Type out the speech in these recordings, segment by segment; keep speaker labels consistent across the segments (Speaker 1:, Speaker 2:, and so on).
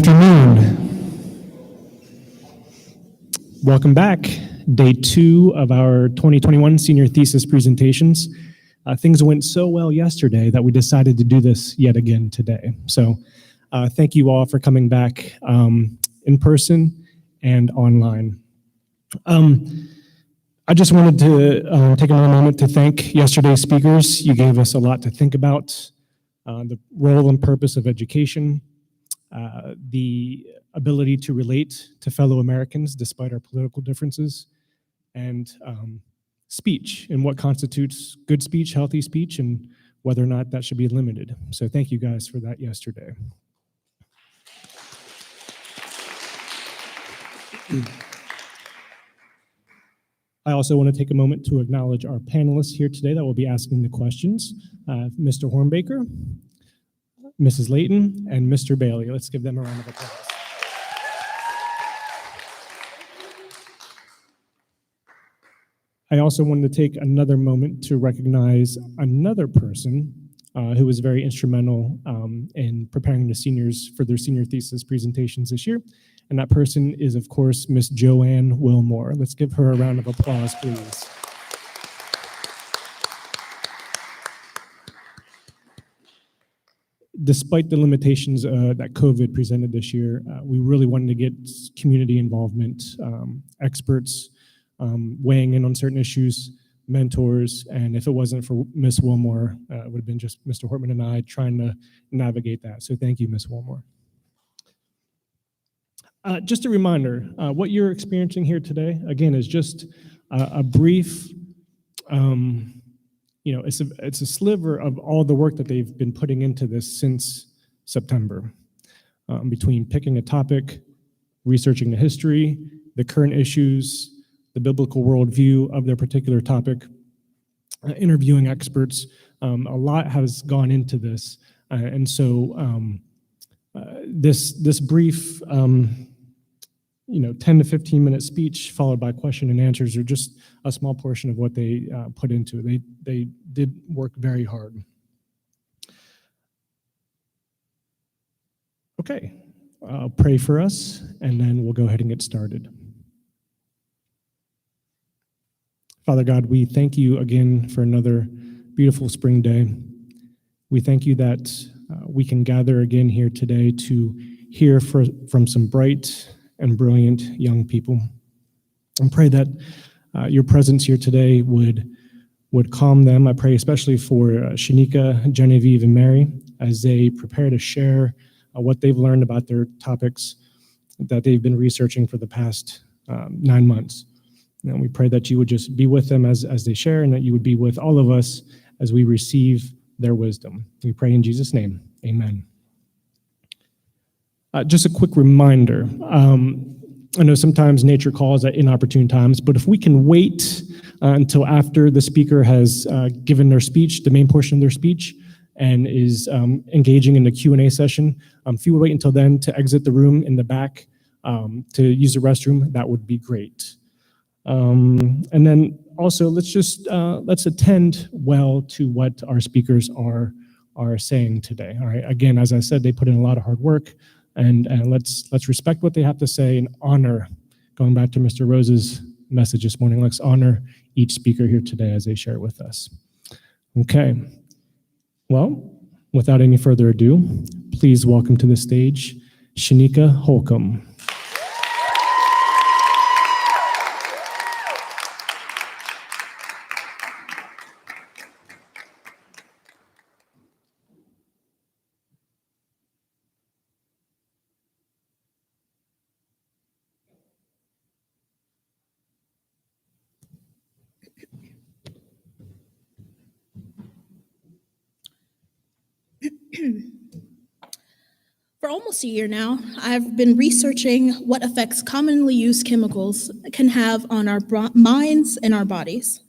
Speaker 1: afternoon. Welcome back. Day 2 of our 2021 senior thesis presentations. Things went so well yesterday that we decided to do this yet again today. So thank you all for coming back in person and online. I just wanted to take another moment to thank yesterday's speakers. You gave us a lot to think about. The role and purpose of education, the ability to relate to fellow Americans despite our political differences, and speech and what constitutes good speech, healthy speech, and whether or not that should be limited. So thank you guys for that yesterday. I also want to take a moment to acknowledge our panelists here today that will be asking the questions. Mr. Hornbaker, Mrs. Layton, and Mr. Bailey. Let's give them a round of applause. I also wanted to take another moment to recognize another person who was very instrumental in preparing the seniors for their senior thesis presentations this year. And that person is, of course, Miss Joanne Wilmore. Let's give her a round of applause, please. Despite the limitations that COVID presented this year, we really wanted to get community involvement, experts weighing in on certain issues, mentors, and if it wasn't for Miss Wilmore, it would have been just Mr. Hortman and I trying to navigate that. So thank you, Miss Wilmore. Just a reminder, what you're experiencing here today, again, is just a brief, it's a sliver of all the work that they've been putting into this since September, between picking a topic, researching the history, the current issues, the biblical worldview of their particular topic, interviewing experts. A lot has gone into this, and so this brief 10 to 15 minute speech followed by question and answers are just a small portion of what they put into it. They did work very hard. Okay, I'll pray for us and then we'll go ahead and get started. Father God, we thank you again for another beautiful spring day. We thank you that we can gather again here today to hear from some bright and brilliant young people. And pray that your presence here today would calm them. I pray especially for Shanika, Genevieve, and Mary as they prepare to share what they've learned about their topics that they've been researching for the past 9 months. And we pray that you would just be with them as they share, and that you would be with all of us as we receive their wisdom. We pray in Jesus' name, amen. Just a quick reminder, I know sometimes nature calls at inopportune times, but if we can wait until after the speaker has given their speech, the main portion of their speech, and is engaging in the Q&A session, if you would wait until then to exit the room in the back to use the restroom, that would be great. And then also let's attend well to what our speakers are saying today. All right. Again, as I said, they put in a lot of hard work. And let's respect what they have to say and honor, going back to Mr. Rose's message this morning, let's honor each speaker here today as they share with us. Okay, well, without any further ado, please welcome to the stage Shanika Holcomb.
Speaker 2: For almost a year now, I've been researching what effects commonly used chemicals can have on our minds and our bodies.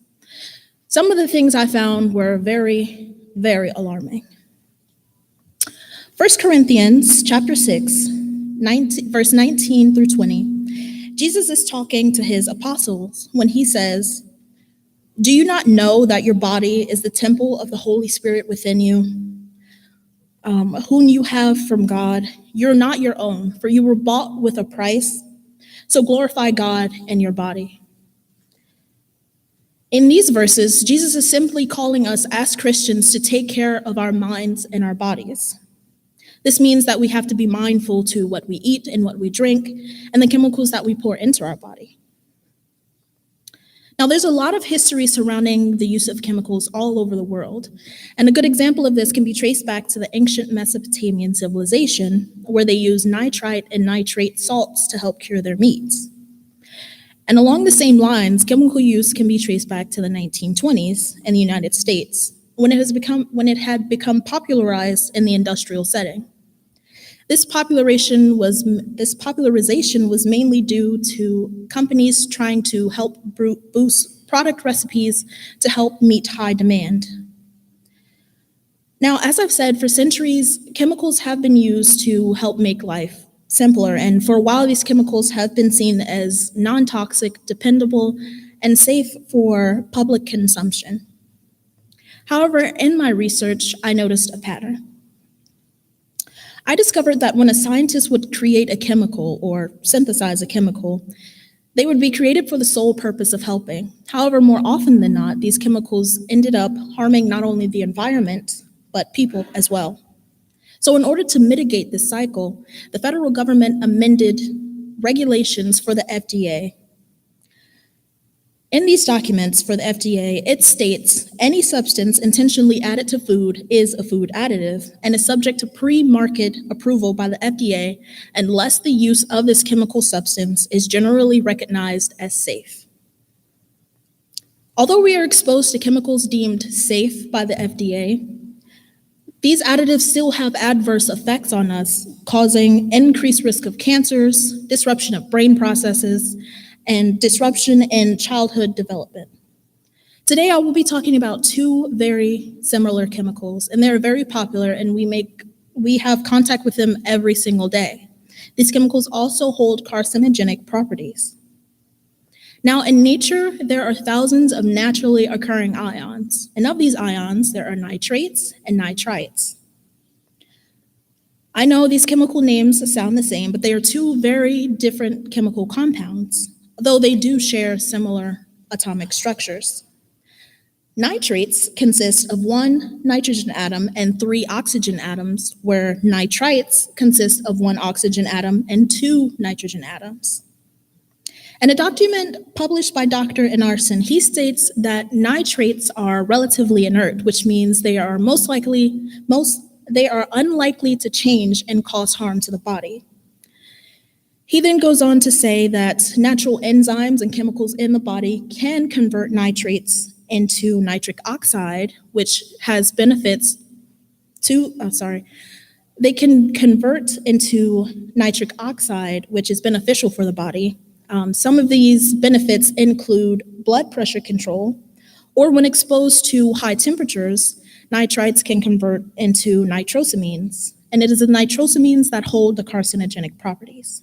Speaker 2: Some of the things I found were very, very alarming. 1 Corinthians chapter 6, verse 19 through 20. Jesus is talking to his apostles when he says, "Do you not know that your body is the temple of the Holy Spirit within you, whom you have from God? You're not your own, for you were bought with a price. So glorify God in your body. In these verses, Jesus is simply calling us as Christians to take care of our minds and our bodies. This means that we have to be mindful to what we eat and what we drink and the chemicals that we pour into our body. Now, there's a lot of history surrounding the use of chemicals all over the world, and a good example of this can be traced back to the ancient Mesopotamian civilization, where they used nitrite and nitrate salts to help cure their meats. And along the same lines, chemical use can be traced back to the 1920s in the United States, when it had become popularized in the industrial setting. This popularization was mainly due to companies trying to help boost product recipes to help meet high demand. Now, as I've said, for centuries, chemicals have been used to help make life simpler, and for a while, these chemicals have been seen as non-toxic, dependable, and safe for public consumption. However, in my research, I noticed a pattern. I discovered that when a scientist would create a chemical or synthesize a chemical, they would be created for the sole purpose of helping. However, more often than not, these chemicals ended up harming not only the environment, but people as well. So in order to mitigate this cycle, the federal government amended regulations for the FDA. In these documents for the FDA, it states any substance intentionally added to food is a food additive and is subject to pre-market approval by the FDA unless the use of this chemical substance is generally recognized as safe. Although we are exposed to chemicals deemed safe by the FDA, these additives still have adverse effects on us, causing increased risk of cancers, disruption of brain processes, and disruption in childhood development. Today, I will be talking about two very similar chemicals, and they're very popular, and we have contact with them every single day. These chemicals also hold carcinogenic properties. Now, in nature, there are thousands of naturally occurring ions, and of these ions, there are nitrates and nitrites. I know these chemical names sound the same, but they are two very different chemical compounds, though they do share similar atomic structures. Nitrates consist of one nitrogen atom and three oxygen atoms, where nitrites consist of one oxygen atom and two nitrogen atoms. In a document published by Dr. Inarson, he states that nitrates are relatively inert, which means they are unlikely to change and cause harm to the body. He then goes on to say that natural enzymes and chemicals in the body can convert nitrates into nitric oxide, which has benefits they can convert into nitric oxide, which is beneficial for the body. Some of these benefits include blood pressure control, or when exposed to high temperatures, nitrites can convert into nitrosamines, and it is the nitrosamines that hold the carcinogenic properties.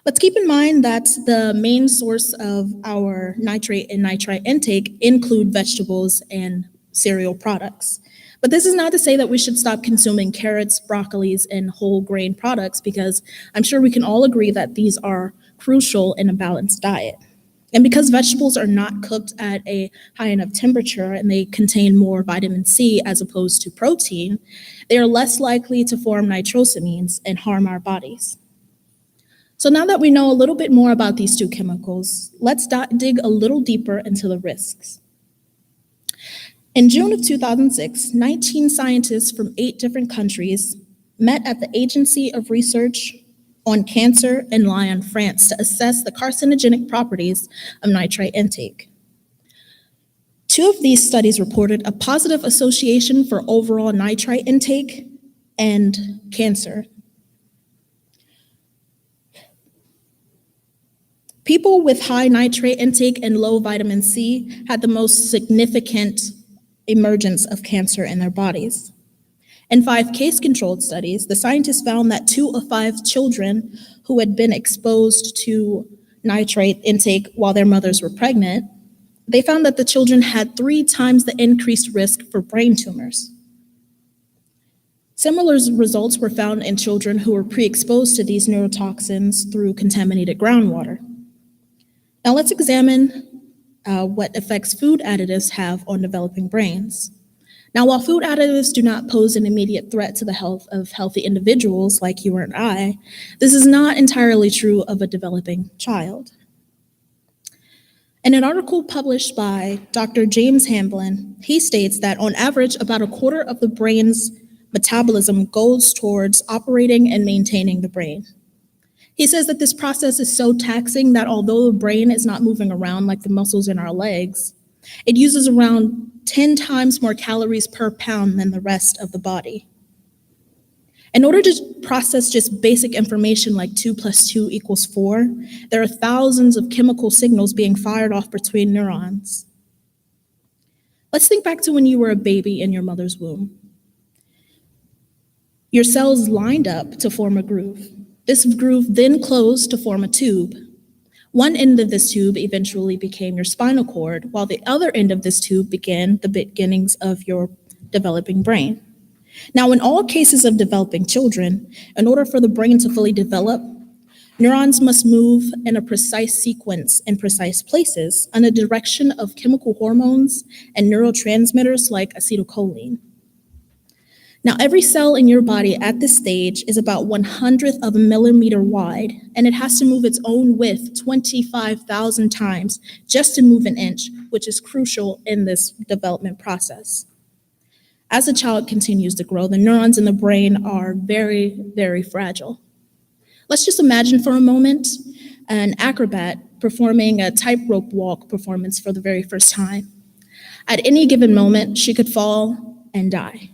Speaker 2: Let's keep in mind that the main source of our nitrate and nitrite intake include vegetables and cereal products. But this is not to say that we should stop consuming carrots, broccolis, and whole grain products, because I'm sure we can all agree that these are crucial in a balanced diet. And because vegetables are not cooked at a high enough temperature and they contain more vitamin C as opposed to protein, they are less likely to form nitrosamines and harm our bodies. So now that we know a little bit more about these two chemicals, let's dig a little deeper into the risks. In June of 2006, 19 scientists from 8 different countries met at the Agency of Research on Cancer in Lyon, France, to assess the carcinogenic properties of nitrite intake. 2 of these studies reported a positive association for overall nitrite intake and cancer. People with high nitrate intake and low vitamin C had the most significant emergence of cancer in their bodies. In 5 case-controlled studies, the scientists found that 2 of 5 children who had been exposed to nitrate intake while their mothers were pregnant, they found that the children had 3 times the increased risk for brain tumors. Similar results were found in children who were pre-exposed to these neurotoxins through contaminated groundwater. Now let's examine what effects food additives have on developing brains. Now, while food additives do not pose an immediate threat to the health of healthy individuals like you and I, this is not entirely true of a developing child. In an article published by Dr. James Hamblin, he states that on average, about a quarter of the brain's metabolism goes towards operating and maintaining the brain. He says that this process is so taxing that although the brain is not moving around like the muscles in our legs, it uses around 10 times more calories per pound than the rest of the body. In order to process just basic information like 2 + 2 = 4, there are thousands of chemical signals being fired off between neurons. Let's think back to when you were a baby in your mother's womb. Your cells lined up to form a groove. This groove then closed to form a tube. One end of this tube eventually became your spinal cord, while the other end of this tube began the beginnings of your developing brain. Now, in all cases of developing children, in order for the brain to fully develop, neurons must move in a precise sequence in precise places in a direction of chemical hormones and neurotransmitters like acetylcholine. Now, every cell in your body at this stage is about 1/100th of a millimeter wide, and it has to move its own width 25,000 times just to move an inch, which is crucial in this development process. As the child continues to grow, the neurons in the brain are very, very fragile. Let's just imagine for a moment an acrobat performing a tightrope walk performance for the very first time. At any given moment, she could fall and die.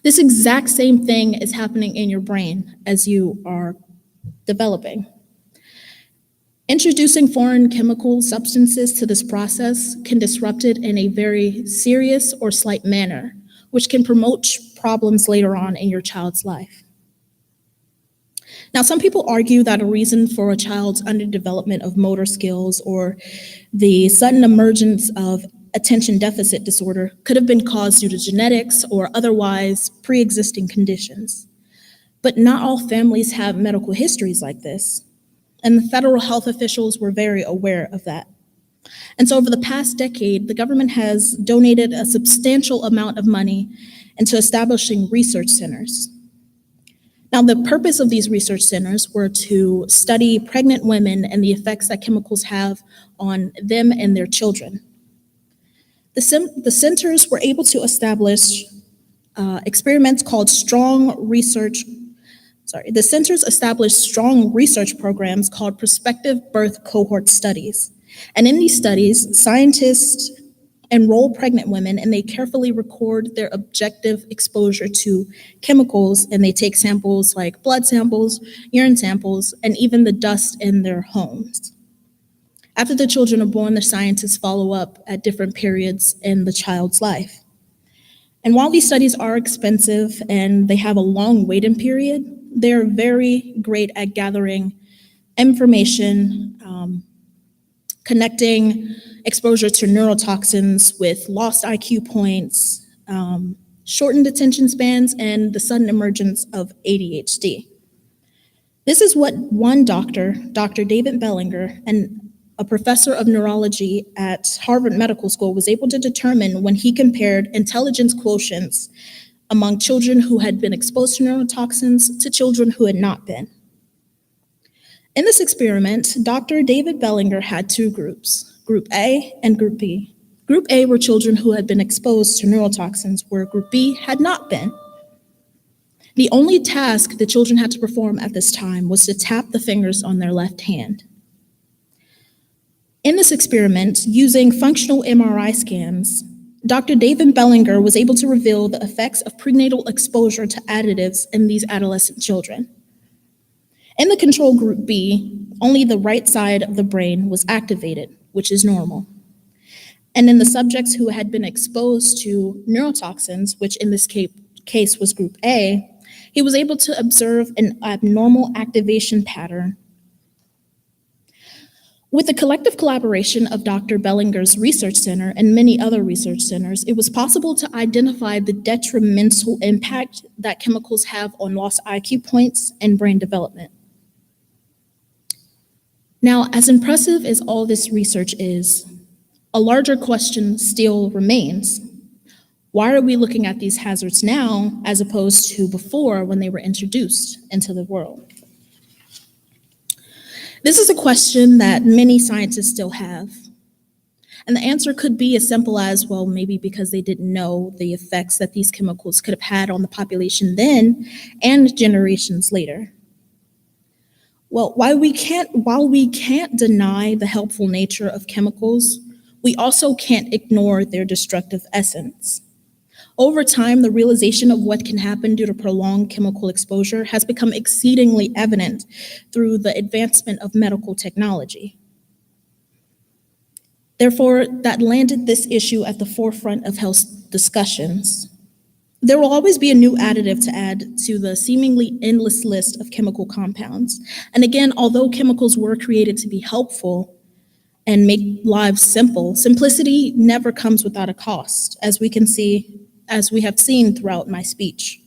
Speaker 2: This exact same thing is happening in your brain as you are developing. Introducing foreign chemical substances to this process can disrupt it in a very serious or slight manner, which can promote problems later on in your child's life. Now, some people argue that a reason for a child's underdevelopment of motor skills or the sudden emergence of attention deficit disorder could have been caused due to genetics or otherwise pre-existing conditions. But not all families have medical histories like this, and the federal health officials were very aware of that. And so over the past decade, the government has donated a substantial amount of money into establishing research centers. Now, the purpose of these research centers were to study pregnant women and the effects that chemicals have on them and their children. The centers were able to establish experiments called the centers established strong research programs called prospective birth cohort studies. And in these studies, scientists enroll pregnant women and they carefully record their objective exposure to chemicals, and they take samples like blood samples, urine samples, and even the dust in their homes. After the children are born, the scientists follow up at different periods in the child's life. And while these studies are expensive and they have a long wait-in period, they're very great at gathering information, connecting exposure to neurotoxins with lost IQ points, shortened attention spans, and the sudden emergence of ADHD. This is what one doctor, Dr. David Bellinger, and a professor of neurology at Harvard Medical School, was able to determine when he compared intelligence quotients among children who had been exposed to neurotoxins to children who had not been. In this experiment, Dr. David Bellinger had two groups, Group A and Group B. Group A were children who had been exposed to neurotoxins, where Group B had not been. The only task the children had to perform at this time was to tap the fingers on their left hand. In this experiment, using functional MRI scans, Dr. David Bellinger was able to reveal the effects of prenatal exposure to additives in these adolescent children. In the control group B, only the right side of the brain was activated, which is normal. And in the subjects who had been exposed to neurotoxins, which in this case was Group A, he was able to observe an abnormal activation pattern. With the collective collaboration of Dr. Bellinger's research center and many other research centers, it was possible to identify the detrimental impact that chemicals have on lost IQ points and brain development. Now, as impressive as all this research is, a larger question still remains. Why are we looking at these hazards now as opposed to before when they were introduced into the world? This is a question that many scientists still have. And the answer could be as simple as, well, maybe because they didn't know the effects that these chemicals could have had on the population then and generations later. Well, while we can't deny the helpful nature of chemicals, we also can't ignore their destructive essence. Over time, the realization of what can happen due to prolonged chemical exposure has become exceedingly evident through the advancement of medical technology. Therefore, that landed this issue at the forefront of health discussions. There will always be a new additive to add to the seemingly endless list of chemical compounds. And again, although chemicals were created to be helpful and make lives simple, simplicity never comes without a cost, as we have seen throughout my speech.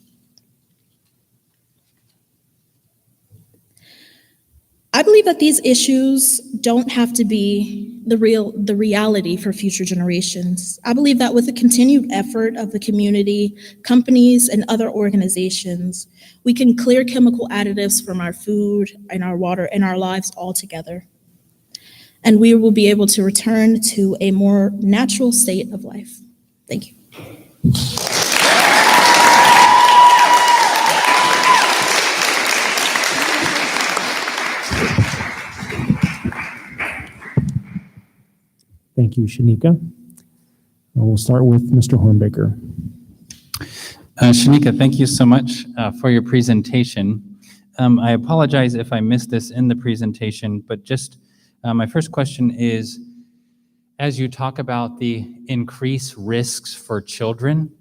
Speaker 2: I believe that these issues don't have to be the reality for future generations. I believe that with the continued effort of the community, companies, and other organizations, we can clear chemical additives from our food and our water and our lives altogether. And we will be able to return to a more natural state of life. Thank you.
Speaker 1: Thank you, Shanika. We'll start with Mr. Hornbaker.
Speaker 3: Shanika, thank you so much for your presentation. I apologize if I missed this in the presentation, but just my first question is, as you talk about the increased risks for children,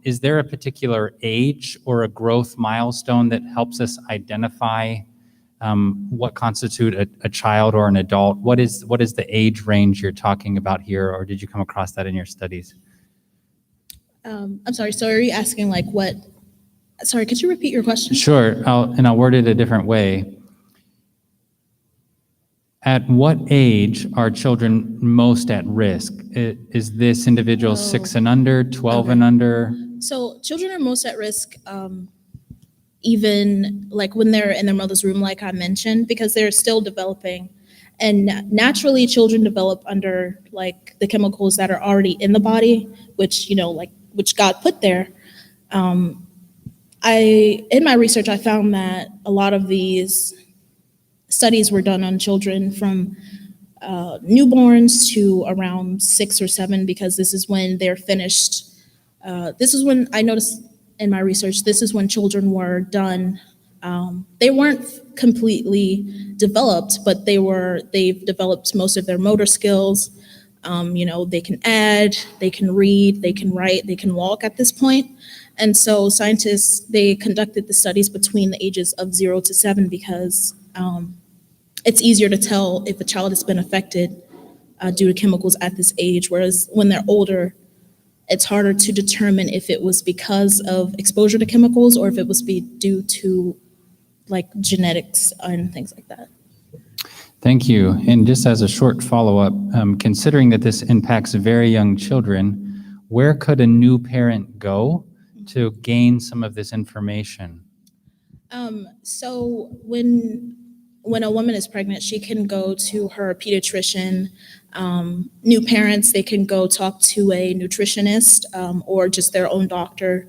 Speaker 3: is there a particular age or a growth milestone that helps us identify what constitute a child or an adult? What is the age range you're talking about here, or did you come across that in your studies?
Speaker 2: I'm sorry, so are you asking like what? Sorry, could you repeat your question?
Speaker 3: Sure, I'll word it a different way. At what age are children most at risk? Is this individual 6 and under, 12 and under?
Speaker 2: So children are most at risk even like when they're in their mother's womb, like I mentioned, because they're still developing. And naturally, children develop under like the chemicals that are already in the body, which which God put there. In my research, I found that a lot of these studies were done on children from newborns to around 6 or 7, because this is when they're finished. This is when I noticed in my research, this is when children were done. They weren't completely developed, but they've developed most of their motor skills. They can add, they can read, they can write, they can walk at this point. And so scientists, they conducted the studies between the ages of 0 to 7 because it's easier to tell if a child has been affected due to chemicals at this age, whereas when they're older, it's harder to determine if it was because of exposure to chemicals or if it was due to like genetics and things like that.
Speaker 3: Thank you. And just as a short follow-up, considering that this impacts very young children, where could a new parent go to gain some of this information?
Speaker 2: So when a woman is pregnant, she can go to her pediatrician. New parents, they can go talk to a nutritionist or just their own doctor.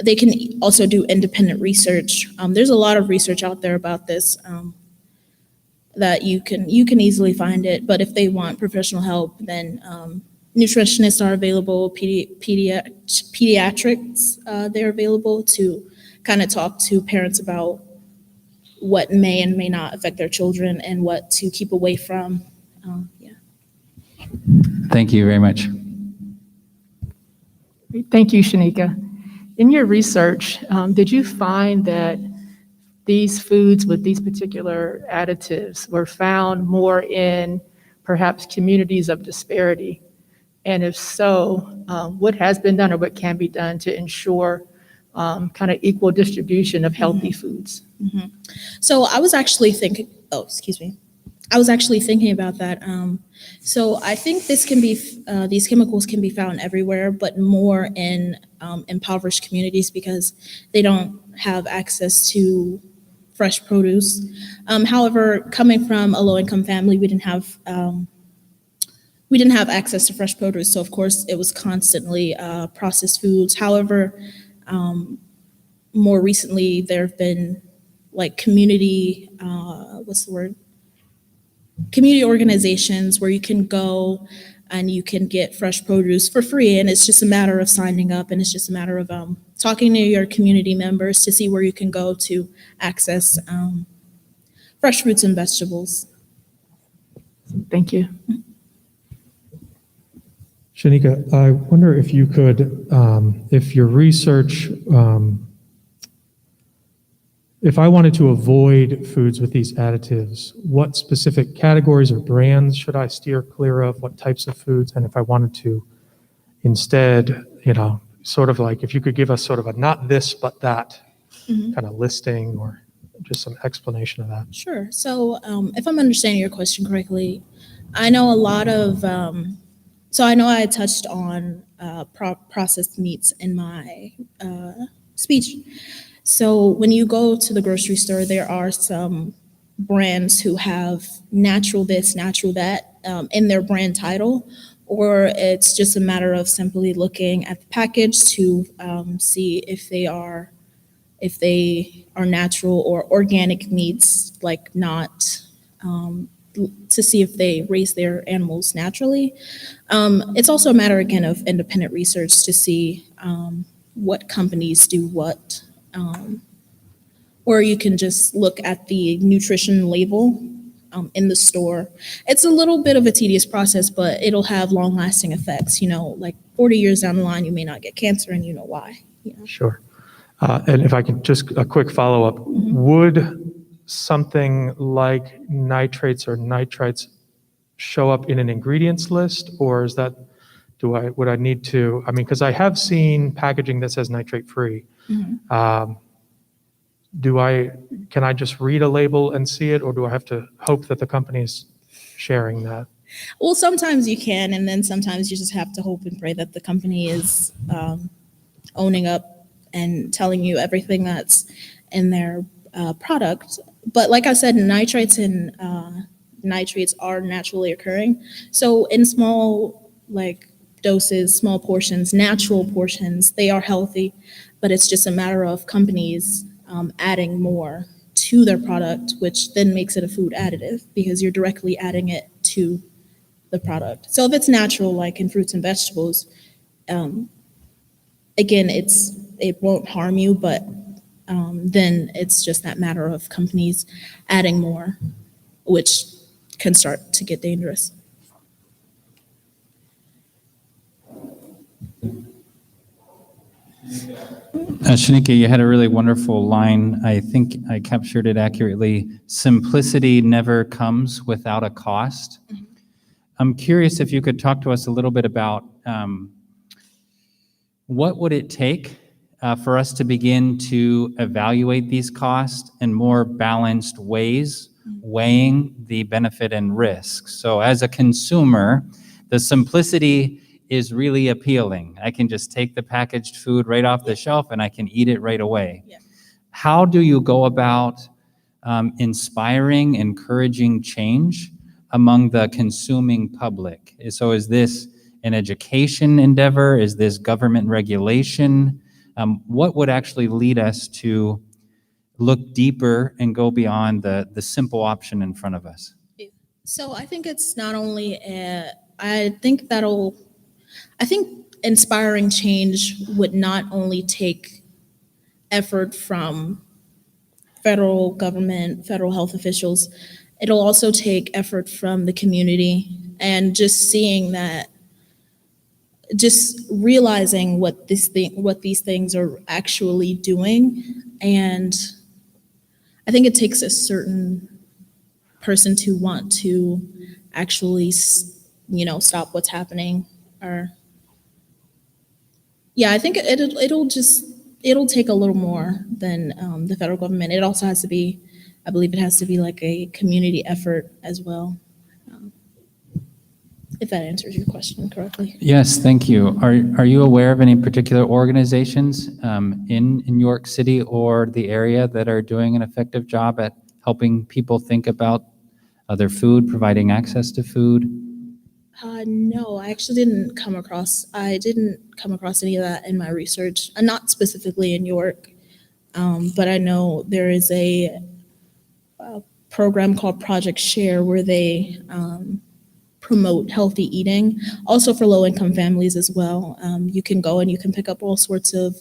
Speaker 2: They can also do independent research. There's a lot of research out there about this that you can easily find it. But if they want professional help, then nutritionists are available, pediatrics, they're available to kind of talk to parents about what may and may not affect their children and what to keep away from.
Speaker 3: Thank you very much.
Speaker 4: Thank you, Shanika. In your research, did you find that these foods with these particular additives were found more in perhaps communities of disparity? And if so, what has been done or what can be done to ensure kind of equal distribution of healthy foods?
Speaker 2: So I was actually thinking, I was actually thinking about that. So I think these chemicals can be found everywhere, but more in impoverished communities because they don't have access to fresh produce. However, coming from a low-income family, we didn't have access to fresh produce, so of course it was constantly processed foods. However, more recently there have been like community organizations where you can go and you can get fresh produce for free, and it's just a matter of signing up, and it's just a matter of talking to your community members to see where you can go to access fresh fruits and vegetables.
Speaker 4: Thank you.
Speaker 5: Shanika, I wonder if you could, if your research, if I wanted to avoid foods with these additives, what specific categories or brands should I steer clear of? What types of foods? And if I wanted to instead, sort of like if you could give us sort of a not this but that kind of listing or just some explanation of that.
Speaker 2: Sure. So if I'm understanding your question correctly, I know a lot of, so I know I touched on processed meats in my speech. So when you go to the grocery store, there are some brands who have natural this, natural that in their brand title, or it's just a matter of simply looking at the package to see if they are natural or organic meats, like not to see if they raise their animals naturally. It's also a matter, again, of independent research to see what companies do what. Or you can just look at the nutrition label in the store. It's a little bit of a tedious process, but it'll have long-lasting effects. Like 40 years down the line, you may not get cancer, and you know why.
Speaker 5: Sure. And if I could just a quick follow-up, would something like nitrates or nitrites show up in an ingredients list, or is that, would I need to, because I have seen packaging that says nitrate free. Can I just read a label and see it, or do I have to hope that the company is sharing that?
Speaker 2: Well, sometimes you can, and then sometimes you just have to hope and pray that the company is owning up and telling you everything that's in their product. But like I said, nitrates and nitrates are naturally occurring. So in small doses, small portions, natural portions, they are healthy, but it's just a matter of companies adding more to their product, which then makes it a food additive because you're directly adding it to the product. So if it's natural, like in fruits and vegetables, again, it won't harm you, but then it's just that matter of companies adding more, which can start to get dangerous.
Speaker 3: Shanika, you had a really wonderful line. I think I captured it accurately. Simplicity never comes without a cost. I'm curious if you could talk to us a little bit about what would it take for us to begin to evaluate these costs in more balanced ways, weighing the benefit and risk. So as a consumer, the simplicity is really appealing. I can just take the packaged food right off the shelf and I can eat it right away.
Speaker 2: Yeah.
Speaker 3: How do you go about inspiring, encouraging change among the consuming public? So is this an education endeavor? Is this government regulation? What would actually lead us to look deeper and go beyond the simple option in front of us?
Speaker 2: So I think it's not only, I think inspiring change would not only take effort from federal government, federal health officials, it'll also take effort from the community, and just seeing that, just realizing what these things are actually doing. And I think it takes a certain person to want to actually, stop what's happening. Or, yeah, I think it'll take a little more than the federal government. It also has to be, I believe it has to be like a community effort as well. If that answers your question correctly.
Speaker 3: Yes, thank you. Are you aware of any particular organizations in New York City or the area that are doing an effective job at helping people think about their food, providing access to food?
Speaker 2: No, I actually didn't come across. I didn't come across any of that in my research. Not specifically in York, but I know there is a program called Project Share where they promote healthy eating, also for low-income families as well. You can go and you can pick up all sorts of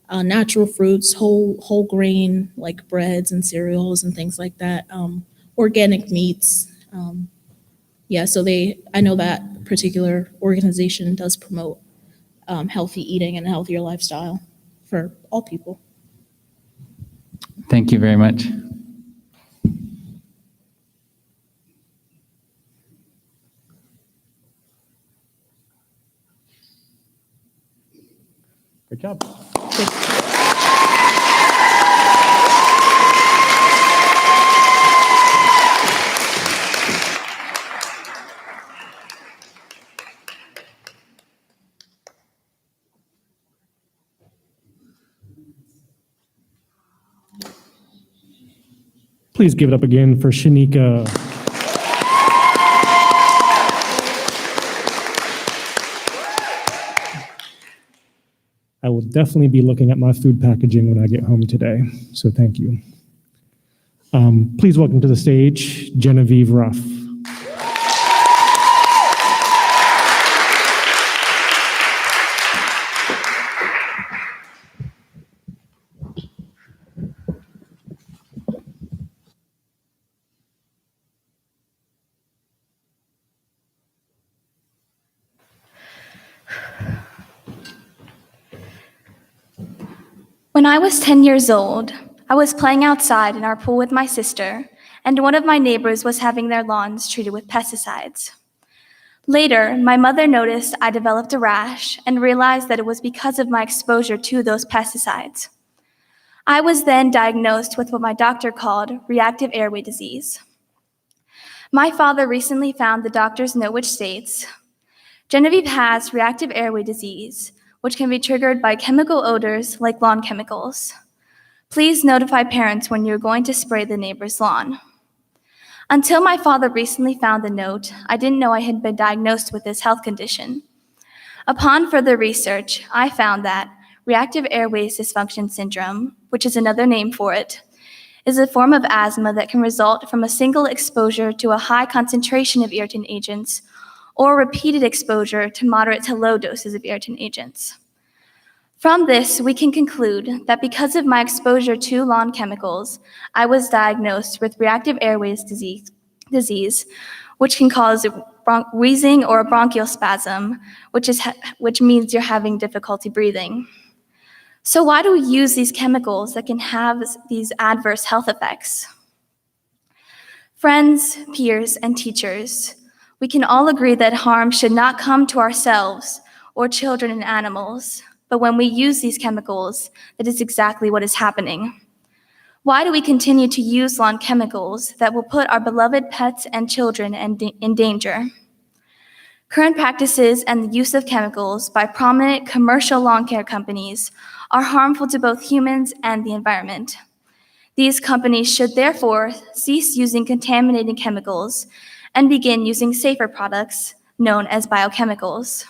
Speaker 2: natural fruits, whole grain like breads and cereals and things like that, organic meats. Yeah, so I know that particular organization does promote healthy eating and a healthier lifestyle for all people.
Speaker 3: Thank you very much.
Speaker 1: Good job. Please give it up again for Shanika. I will definitely be looking at my food packaging when I get home today, so thank you. Please welcome to the stage Genevieve Ruff.
Speaker 6: When I was 10 years old, I was playing outside in our pool with my sister, and one of my neighbors was having their lawns treated with pesticides. Later, my mother noticed I developed a rash and realized that it was because of my exposure to those pesticides. I was then diagnosed with what my doctor called reactive airway disease. My father recently found the doctor's note which states, Genevieve has reactive airway disease, which can be triggered by chemical odors like lawn chemicals. Please notify parents when you're going to spray the neighbor's lawn. Until my father recently found the note, I didn't know I had been diagnosed with this health condition. Upon further research, I found that reactive airways dysfunction syndrome, which is another name for it, is a form of asthma that can result from a single exposure to a high concentration of irritant agents or repeated exposure to moderate to low doses of irritant agents. From this, we can conclude that because of my exposure to lawn chemicals, I was diagnosed with reactive airways disease, which can cause wheezing or bronchial spasm, which means you're having difficulty breathing. So why do we use these chemicals that can have these adverse health effects? Friends, peers, and teachers, we can all agree that harm should not come to ourselves or children and animals, but when we use these chemicals, that is exactly what is happening. Why do we continue to use lawn chemicals that will put our beloved pets and children in danger? Current practices and the use of chemicals by prominent commercial lawn care companies are harmful to both humans and the environment. These companies should therefore cease using contaminating chemicals and begin using safer products known as biochemicals.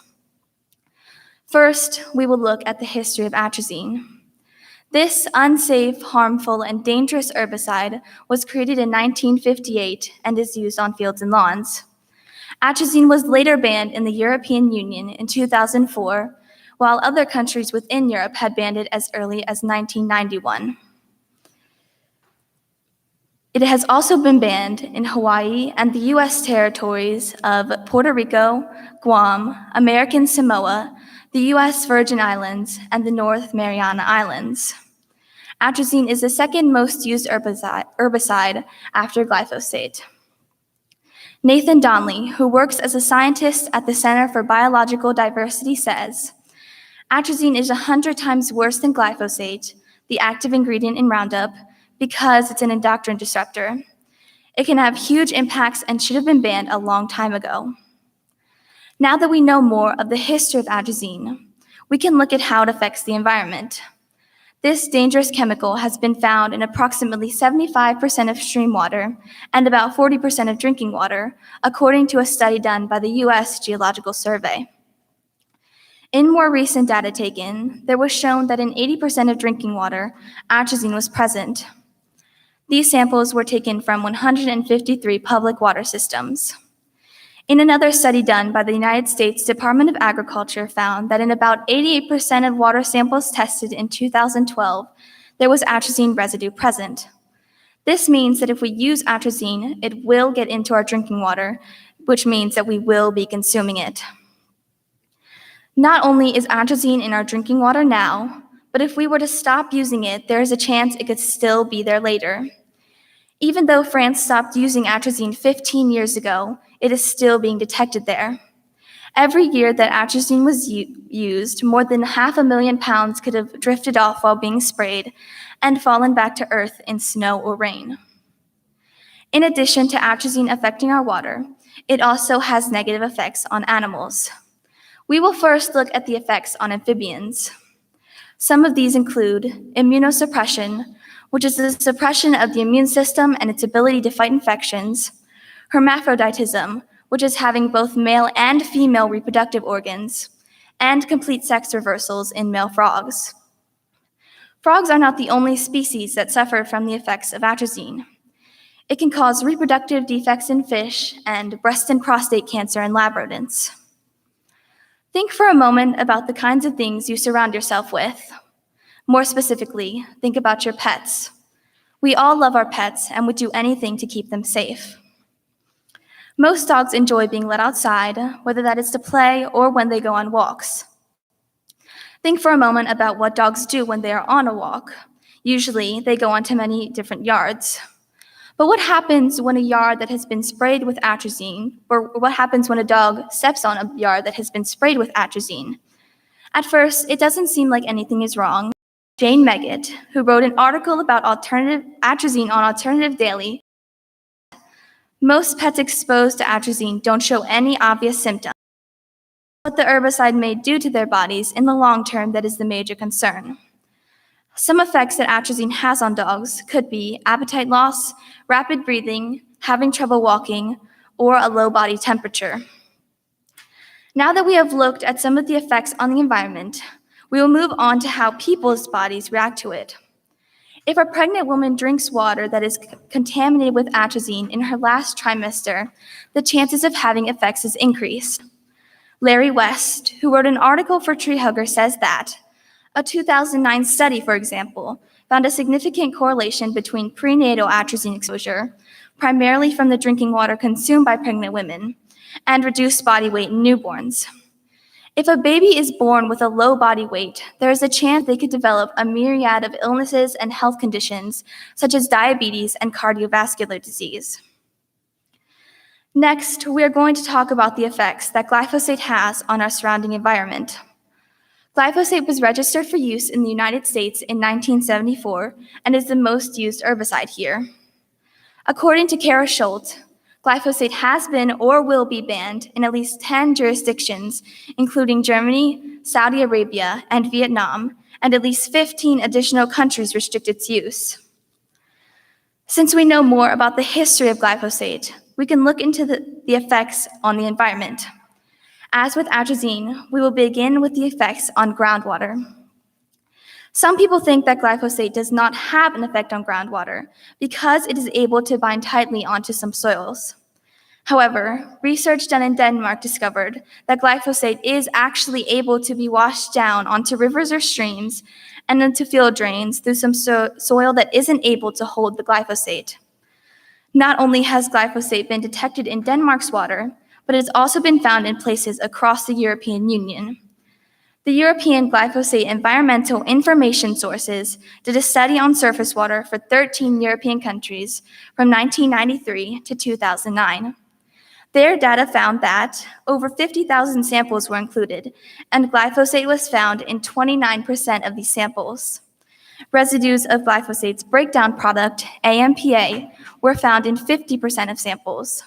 Speaker 6: First, we will look at the history of atrazine. This unsafe, harmful, and dangerous herbicide was created in 1958 and is used on fields and lawns. Atrazine was later banned in the European Union in 2004, while other countries within Europe had banned it as early as 1991. It has also been banned in Hawaii and the U.S. territories of Puerto Rico, Guam, American Samoa, the U.S. Virgin Islands, and the North Mariana Islands. Atrazine is the second most used herbicide after glyphosate. Nathan Donnelly, who works as a scientist at the Center for Biological Diversity, says, atrazine is 100 times worse than glyphosate, the active ingredient in Roundup, because it's an endocrine disruptor. It can have huge impacts and should have been banned a long time ago. Now that we know more of the history of atrazine, we can look at how it affects the environment. This dangerous chemical has been found in approximately 75% of stream water and about 40% of drinking water, according to a study done by the U.S. Geological Survey. In more recent data taken, there was shown that in 80% of drinking water, atrazine was present. These samples were taken from 153 public water systems. In another study done by the United States Department of Agriculture found that in about 88% of water samples tested in 2012, there was atrazine residue present. This means that if we use atrazine, it will get into our drinking water, which means that we will be consuming it. Not only is atrazine in our drinking water now, but if we were to stop using it, there is a chance it could still be there later. Even though France stopped using atrazine 15 years ago, it is still being detected there. Every year that atrazine was used, more than 500,000 pounds could have drifted off while being sprayed and fallen back to earth in snow or rain. In addition to atrazine affecting our water, it also has negative effects on animals. We will first look at the effects on amphibians. Some of these include immunosuppression, which is the suppression of the immune system and its ability to fight infections, hermaphroditism, which is having both male and female reproductive organs, and complete sex reversals in male frogs. Frogs are not the only species that suffer from the effects of atrazine. It can cause reproductive defects in fish and breast and prostate cancer in lab rodents. Think for a moment about the kinds of things you surround yourself with. More specifically, think about your pets. We all love our pets and would do anything to keep them safe. Most dogs enjoy being let outside, whether that is to play or when they go on walks. Think for a moment about what dogs do when they are on a walk. Usually, they go onto many different yards. But what happens when a yard that has been sprayed with atrazine, or what happens when a dog steps on a yard that has been sprayed with atrazine? At first, it doesn't seem like anything is wrong. Jane Meggett, who wrote an article about atrazine on Alternative Daily, most pets exposed to atrazine don't show any obvious symptoms. What the herbicide may do to their bodies in the long term that is the major concern. Some effects that atrazine has on dogs could be appetite loss, rapid breathing, having trouble walking, or a low body temperature. Now that we have looked at some of the effects on the environment, we will move on to how people's bodies react to it. If a pregnant woman drinks water that is contaminated with atrazine in her last trimester, the chances of having effects is increased. Larry West, who wrote an article for Tree Hugger, says that a 2009 study, for example, found a significant correlation between prenatal atrazine exposure, primarily from the drinking water consumed by pregnant women, and reduced body weight in newborns. If a baby is born with a low body weight, there is a chance they could develop a myriad of illnesses and health conditions, such as diabetes and cardiovascular disease. Next, we are going to talk about the effects that glyphosate has on our surrounding environment. Glyphosate was registered for use in the United States in 1974 and is the most used herbicide here. According to Kara Schultz, glyphosate has been or will be banned in at least 10 jurisdictions, including Germany, Saudi Arabia, and Vietnam, and at least 15 additional countries restrict its use. Since we know more about the history of glyphosate, we can look into the effects on the environment. As with atrazine, we will begin with the effects on groundwater. Some people think that glyphosate does not have an effect on groundwater because it is able to bind tightly onto some soils. However, research done in Denmark discovered that glyphosate is actually able to be washed down onto rivers or streams and into field drains through some soil that isn't able to hold the glyphosate. Not only has glyphosate been detected in Denmark's water, but it has also been found in places across the European Union. The European Glyphosate Environmental Information Sources did a study on surface water for 13 European countries from 1993 to 2009. Their data found that over 50,000 samples were included, and glyphosate was found in 29% of these samples. Residues of glyphosate's breakdown product, AMPA, were found in 50% of samples.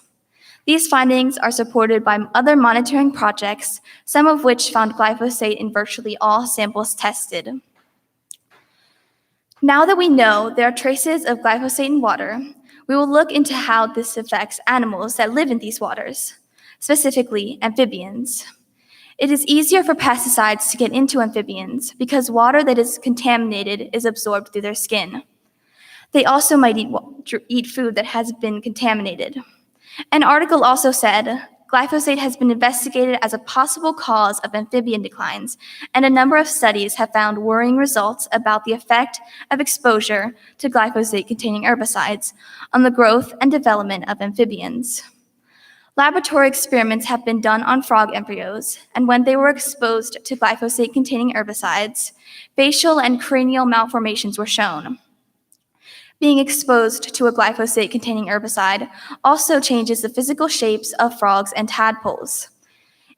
Speaker 6: These findings are supported by other monitoring projects, some of which found glyphosate in virtually all samples tested. Now that we know there are traces of glyphosate in water, we will look into how this affects animals that live in these waters, specifically amphibians. It is easier for pesticides to get into amphibians because water that is contaminated is absorbed through their skin. They also might eat food that has been contaminated. An article also said glyphosate has been investigated as a possible cause of amphibian declines, and a number of studies have found worrying results about the effect of exposure to glyphosate-containing herbicides on the growth and development of amphibians. Laboratory experiments have been done on frog embryos, and when they were exposed to glyphosate-containing herbicides, facial and cranial malformations were shown. Being exposed to a glyphosate-containing herbicide also changes the physical shapes of frogs and tadpoles.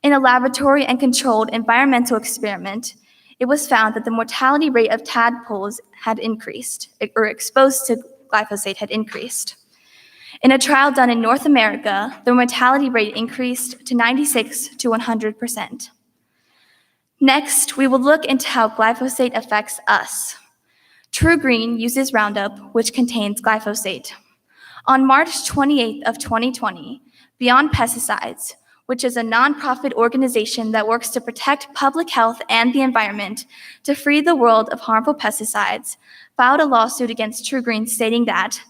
Speaker 6: In a laboratory and controlled environmental experiment, it was found that the mortality rate of tadpoles had increased, or exposed to glyphosate had increased. In a trial done in North America, the mortality rate increased to 96 to 100%. Next, we will look into how glyphosate affects us. TruGreen uses Roundup, which contains glyphosate. On March 28th of 2020, Beyond Pesticides, which is a nonprofit organization that works to protect public health and the environment to free the world of harmful pesticides, filed a lawsuit against TruGreen stating that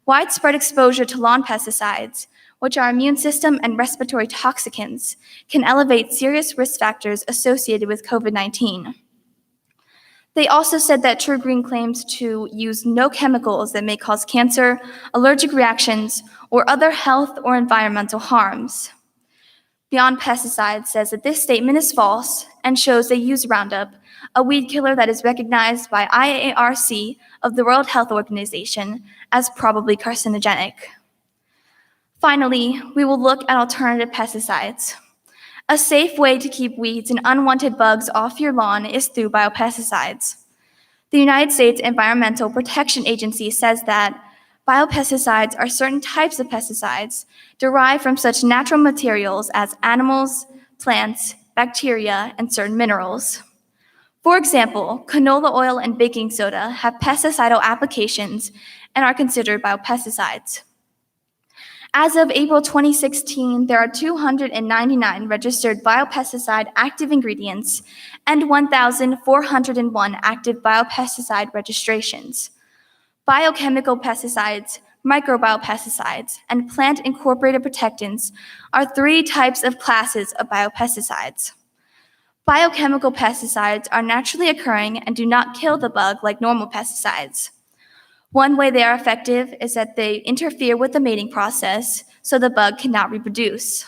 Speaker 6: widespread exposure to lawn pesticides, which are immune system and respiratory toxicants, can elevate serious risk factors associated with COVID-19. They also said that TruGreen claims to use no chemicals that may cause cancer, allergic reactions, or other health or environmental harms. Beyond Pesticides says that this statement is false and shows they use Roundup, a weed killer that is recognized by IARC of the World Health Organization as probably carcinogenic. Finally, we will look at alternative pesticides. A safe way to keep weeds and unwanted bugs off your lawn is through biopesticides. The United States Environmental Protection Agency says that biopesticides are certain types of pesticides derived from such natural materials as animals, plants, bacteria, and certain minerals. For example, canola oil and baking soda have pesticidal applications and are considered biopesticides. As of April 2016, there are 299 registered biopesticide active ingredients and 1,401 active biopesticide registrations. Biochemical pesticides, microbiopesticides, and plant-incorporated protectants are three types of classes of biopesticides. Biochemical pesticides are naturally occurring and do not kill the bug like normal pesticides. One way they are effective is that they interfere with the mating process so the bug cannot reproduce.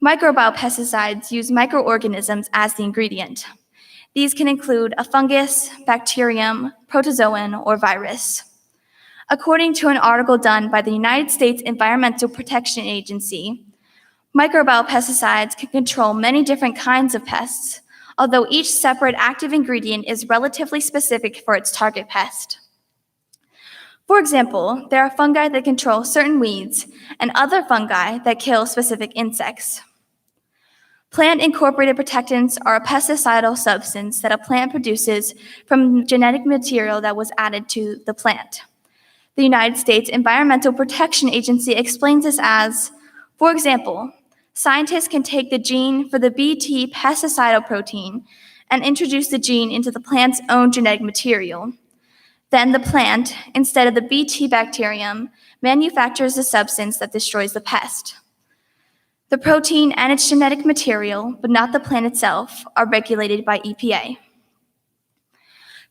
Speaker 6: Microbiopesticides use microorganisms as the ingredient. These can include a fungus, bacterium, protozoan, or virus. According to an article done by the United States Environmental Protection Agency, microbiopesticides can control many different kinds of pests, although each separate active ingredient is relatively specific for its target pest. For example, there are fungi that control certain weeds and other fungi that kill specific insects. Plant-incorporated protectants are a pesticidal substance that a plant produces from genetic material that was added to the plant. The United States Environmental Protection Agency explains this as, for example, scientists can take the gene for the Bt pesticidal protein and introduce the gene into the plant's own genetic material. Then the plant, instead of the Bt bacterium, manufactures the substance that destroys the pest. The protein and its genetic material, but not the plant itself, are regulated by EPA.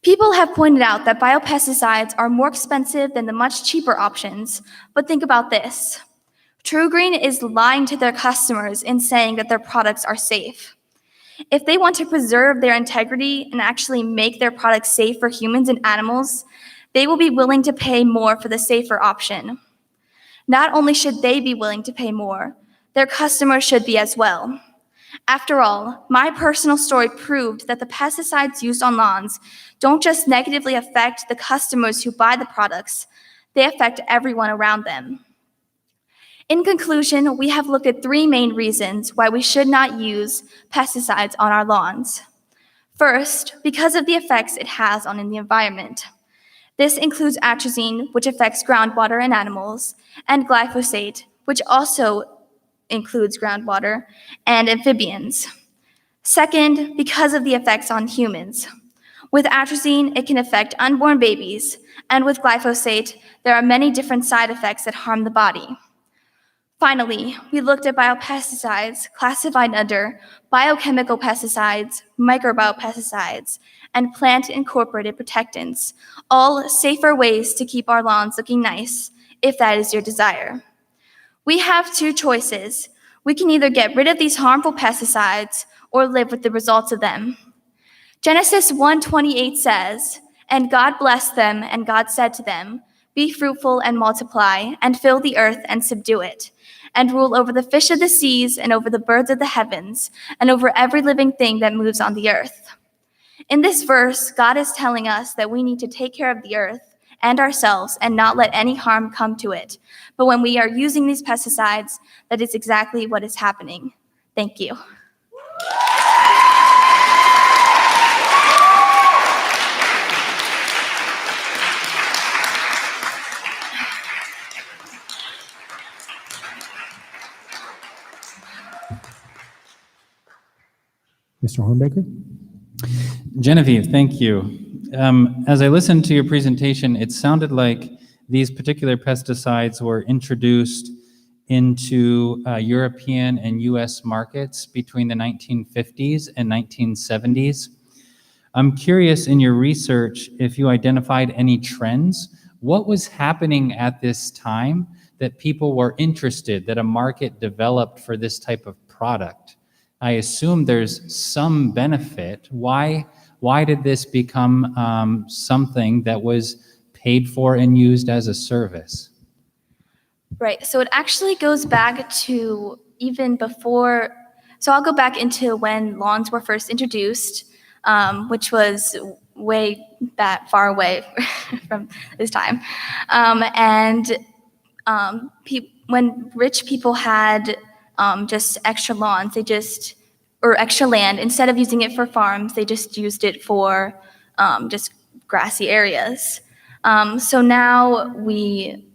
Speaker 6: People have pointed out that biopesticides are more expensive than the much cheaper options, but think about this. TruGreen is lying to their customers in saying that their products are safe. If they want to preserve their integrity and actually make their products safe for humans and animals, they will be willing to pay more for the safer option. Not only should they be willing to pay more, their customers should be as well. After all, my personal story proved that the pesticides used on lawns don't just negatively affect the customers who buy the products, they affect everyone around them. In conclusion, we have looked at 3 main reasons why we should not use pesticides on our lawns. First, because of the effects it has on the environment. This includes atrazine, which affects groundwater and animals, and glyphosate, which also includes groundwater and amphibians. Second, because of the effects on humans. With atrazine, it can affect unborn babies, and with glyphosate, there are many different side effects that harm the body. Finally, we looked at biopesticides classified under biochemical pesticides, microbiopesticides, and plant-incorporated protectants, all safer ways to keep our lawns looking nice, if that is your desire. We have 2 choices. We can either get rid of these harmful pesticides or live with the results of them. Genesis 1:28 says, "And God blessed them, and God said to them, 'Be fruitful and multiply, and fill the earth and subdue it, and rule over the fish of the seas and over the birds of the heavens, and over every living thing that moves on the earth.'" In this verse, God is telling us that we need to take care of the earth and ourselves and not let any harm come to it. But when we are using these pesticides, that is exactly what is happening. Thank you.
Speaker 1: Mr. Hornbaker?
Speaker 3: Genevieve, thank you. As I listened to your presentation, it sounded like these particular pesticides were introduced into European and US markets between the 1950s and 1970s. I'm curious in your research if you identified any trends. What was happening at this time that people were interested, that a market developed for this type of product? I assume there's some benefit. Why did this become something that was paid for and used as a service?
Speaker 6: Right, so it actually goes back to even before, so I'll go back into when lawns were first introduced, which was way that far away from this time. When rich people had just extra lawns, or extra land, instead of using it for farms, they just used it for just grassy areas. So now we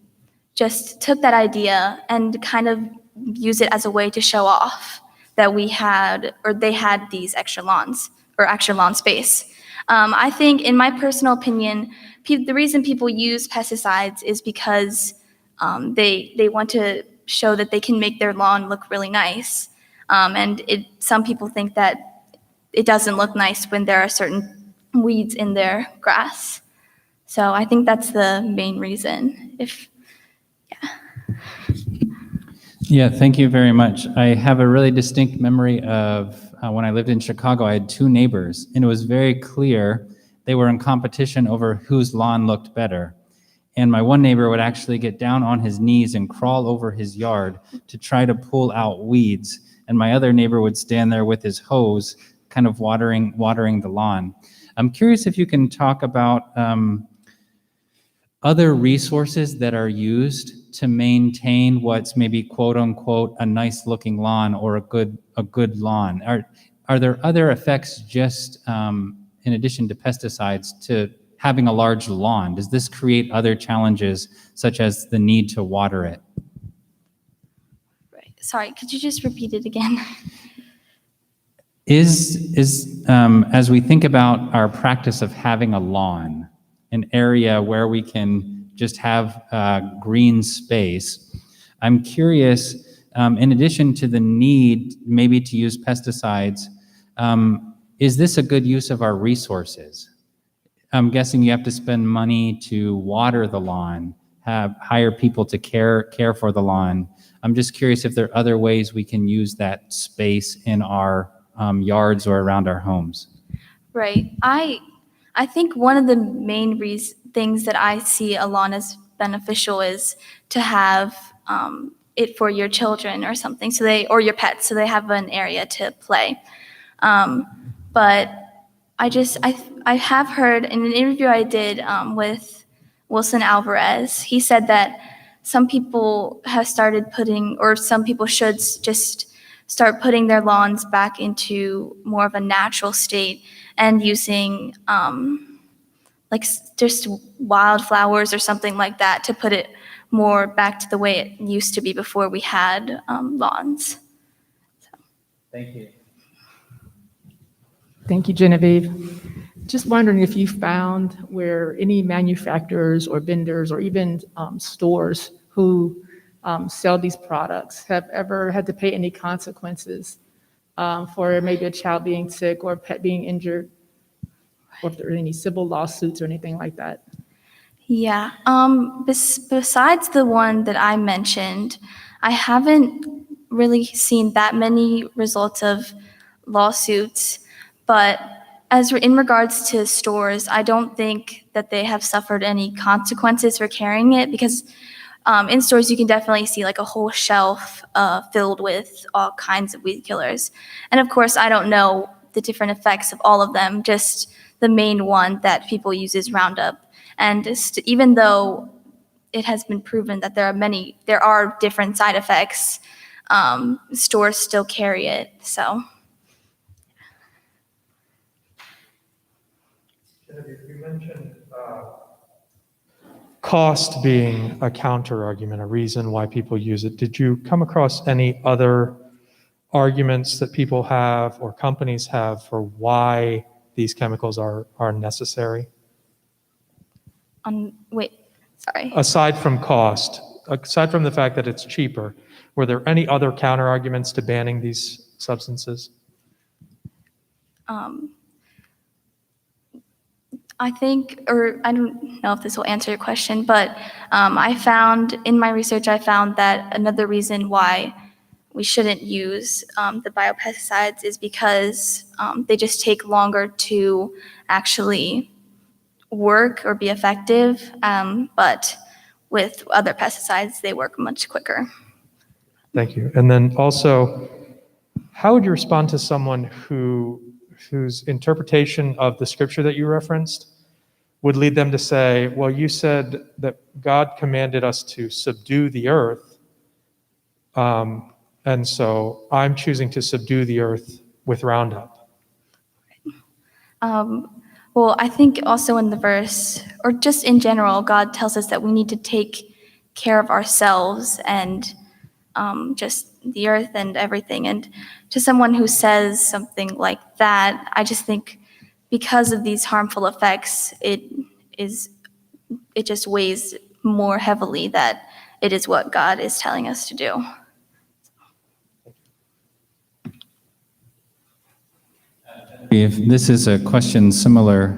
Speaker 6: just took that idea and kind of use it as a way to show off that we had, or they had these extra lawns, or extra lawn space. I think, in my personal opinion, the reason people use pesticides is because they want to show that they can make their lawn look really nice. And some people think that it doesn't look nice when there are certain weeds in their grass. So I think that's the main reason.
Speaker 3: Yeah, thank you very much. I have a really distinct memory of when I lived in Chicago, I had 2 neighbors, and it was very clear they were in competition over whose lawn looked better. And my one neighbor would actually get down on his knees and crawl over his yard to try to pull out weeds. And my other neighbor would stand there with his hose, kind of watering the lawn. I'm curious if you can talk about other resources that are used to maintain what's maybe quote unquote a nice looking lawn or a good lawn. Are there other effects just in addition to pesticides to having a large lawn? Does this create other challenges such as the need to water it?
Speaker 6: Right. Sorry, could you just repeat it again?
Speaker 3: As we think about our practice of having a lawn, an area where we can just have green space, I'm curious, in addition to the need maybe to use pesticides, is this a good use of our resources? I'm guessing you have to spend money to water the lawn, hire people to care for the lawn. I'm just curious if there are other ways we can use that space in our yards or around our homes.
Speaker 6: Right. I think one of the main things that I see a lawn as beneficial is to have it for your children or something, or your pets, so they have an area to play. But I have heard in an interview I did with Wilson Alvarez, he said that some people have started some people should just start putting their lawns back into more of a natural state and using just wildflowers or something like that to put it more back to the way it used to be before we had lawns.
Speaker 3: Thank you.
Speaker 4: Thank you, Genevieve. Just wondering if you found where any manufacturers or vendors or even stores who sell these products have ever had to pay any consequences for maybe a child being sick or a pet being injured, or if there are any civil lawsuits or anything like that.
Speaker 6: Yeah. Besides the one that I mentioned, I haven't really seen that many results of lawsuits. But in regards to stores, I don't think that they have suffered any consequences for carrying it, because in stores you can definitely see like a whole shelf filled with all kinds of weed killers. And of course, I don't know the different effects of all of them. Just the main one that people use is Roundup. And even though it has been proven that there are different side effects, stores still carry it. So.
Speaker 5: You mentioned cost being a counter argument, a reason why people use it. Did you come across any other arguments that people have or companies have for why these chemicals are necessary?
Speaker 6: Sorry.
Speaker 5: Aside from cost, aside from the fact that it's cheaper, were there any other counter arguments to banning these substances?
Speaker 6: I think, or I don't know if this will answer your question, but in my research, I found that another reason why we shouldn't use the biopesticides is because they just take longer to actually work or be effective. But with other pesticides, they work much quicker.
Speaker 5: Thank you. And then also, how would you respond to someone whose interpretation of the scripture that you referenced would lead them to say, well, you said that God commanded us to subdue the earth, and so I'm choosing to subdue the earth with Roundup?
Speaker 6: Well, I think also in the verse, or just in general, God tells us that we need to take care of ourselves and just the earth and everything. And to someone who says something like that, I just think because of these harmful effects, it just weighs more heavily that it is what God is telling us to do.
Speaker 3: If this is a question similar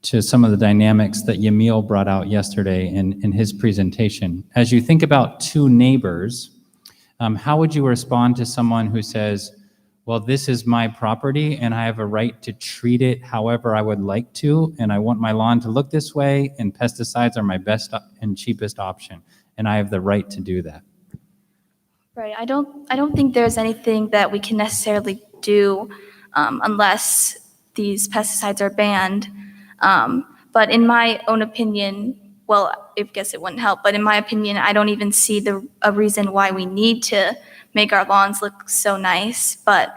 Speaker 3: to some of the dynamics that Yamil brought out yesterday in his presentation. As you think about two neighbors, how would you respond to someone who says, well, this is my property and I have a right to treat it however I would like to, and I want my lawn to look this way, and pesticides are my best and cheapest option, and I have the right to do that?
Speaker 6: Right. I don't think there's anything that we can necessarily do unless these pesticides are banned. But in my own opinion, well, I guess it wouldn't help, but in my opinion, I don't even see a reason why we need to make our lawns look so nice. But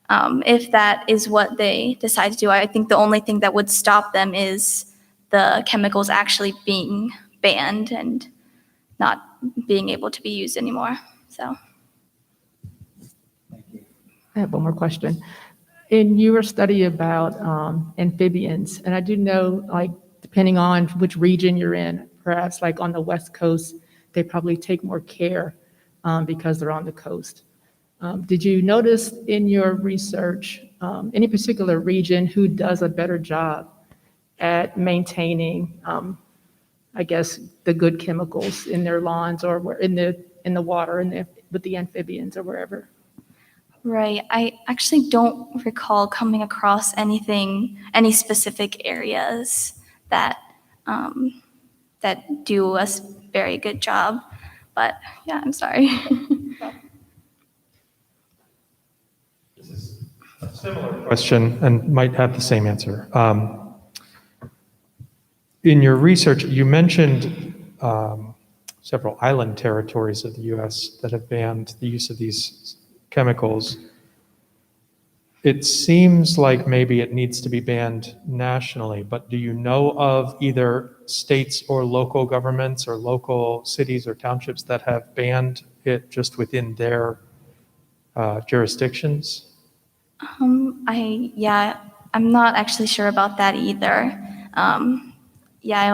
Speaker 6: if that is what they decide to do, I think the only thing that would stop them is the chemicals actually being banned and not being able to be used anymore. So.
Speaker 4: I have one more question. In your study about amphibians, and I do know, like, depending on which region you're in, perhaps like on the West Coast, they probably take more care because they're on the coast. Did you notice in your research any particular region who does a better job at maintaining, I guess, the good chemicals in their lawns or in the water with the amphibians or wherever?
Speaker 6: Right. I actually don't recall coming across any specific areas that that do a very good job. But yeah, I'm sorry.
Speaker 5: Question, and might have the same answer. In your research, you mentioned several island territories of the U.S. that have banned the use of these chemicals. It seems like maybe it needs to be banned nationally, but do you know of either states or local governments or local cities or townships that have banned it just within their jurisdictions?
Speaker 6: Yeah, I'm not actually sure about that either. Yeah, I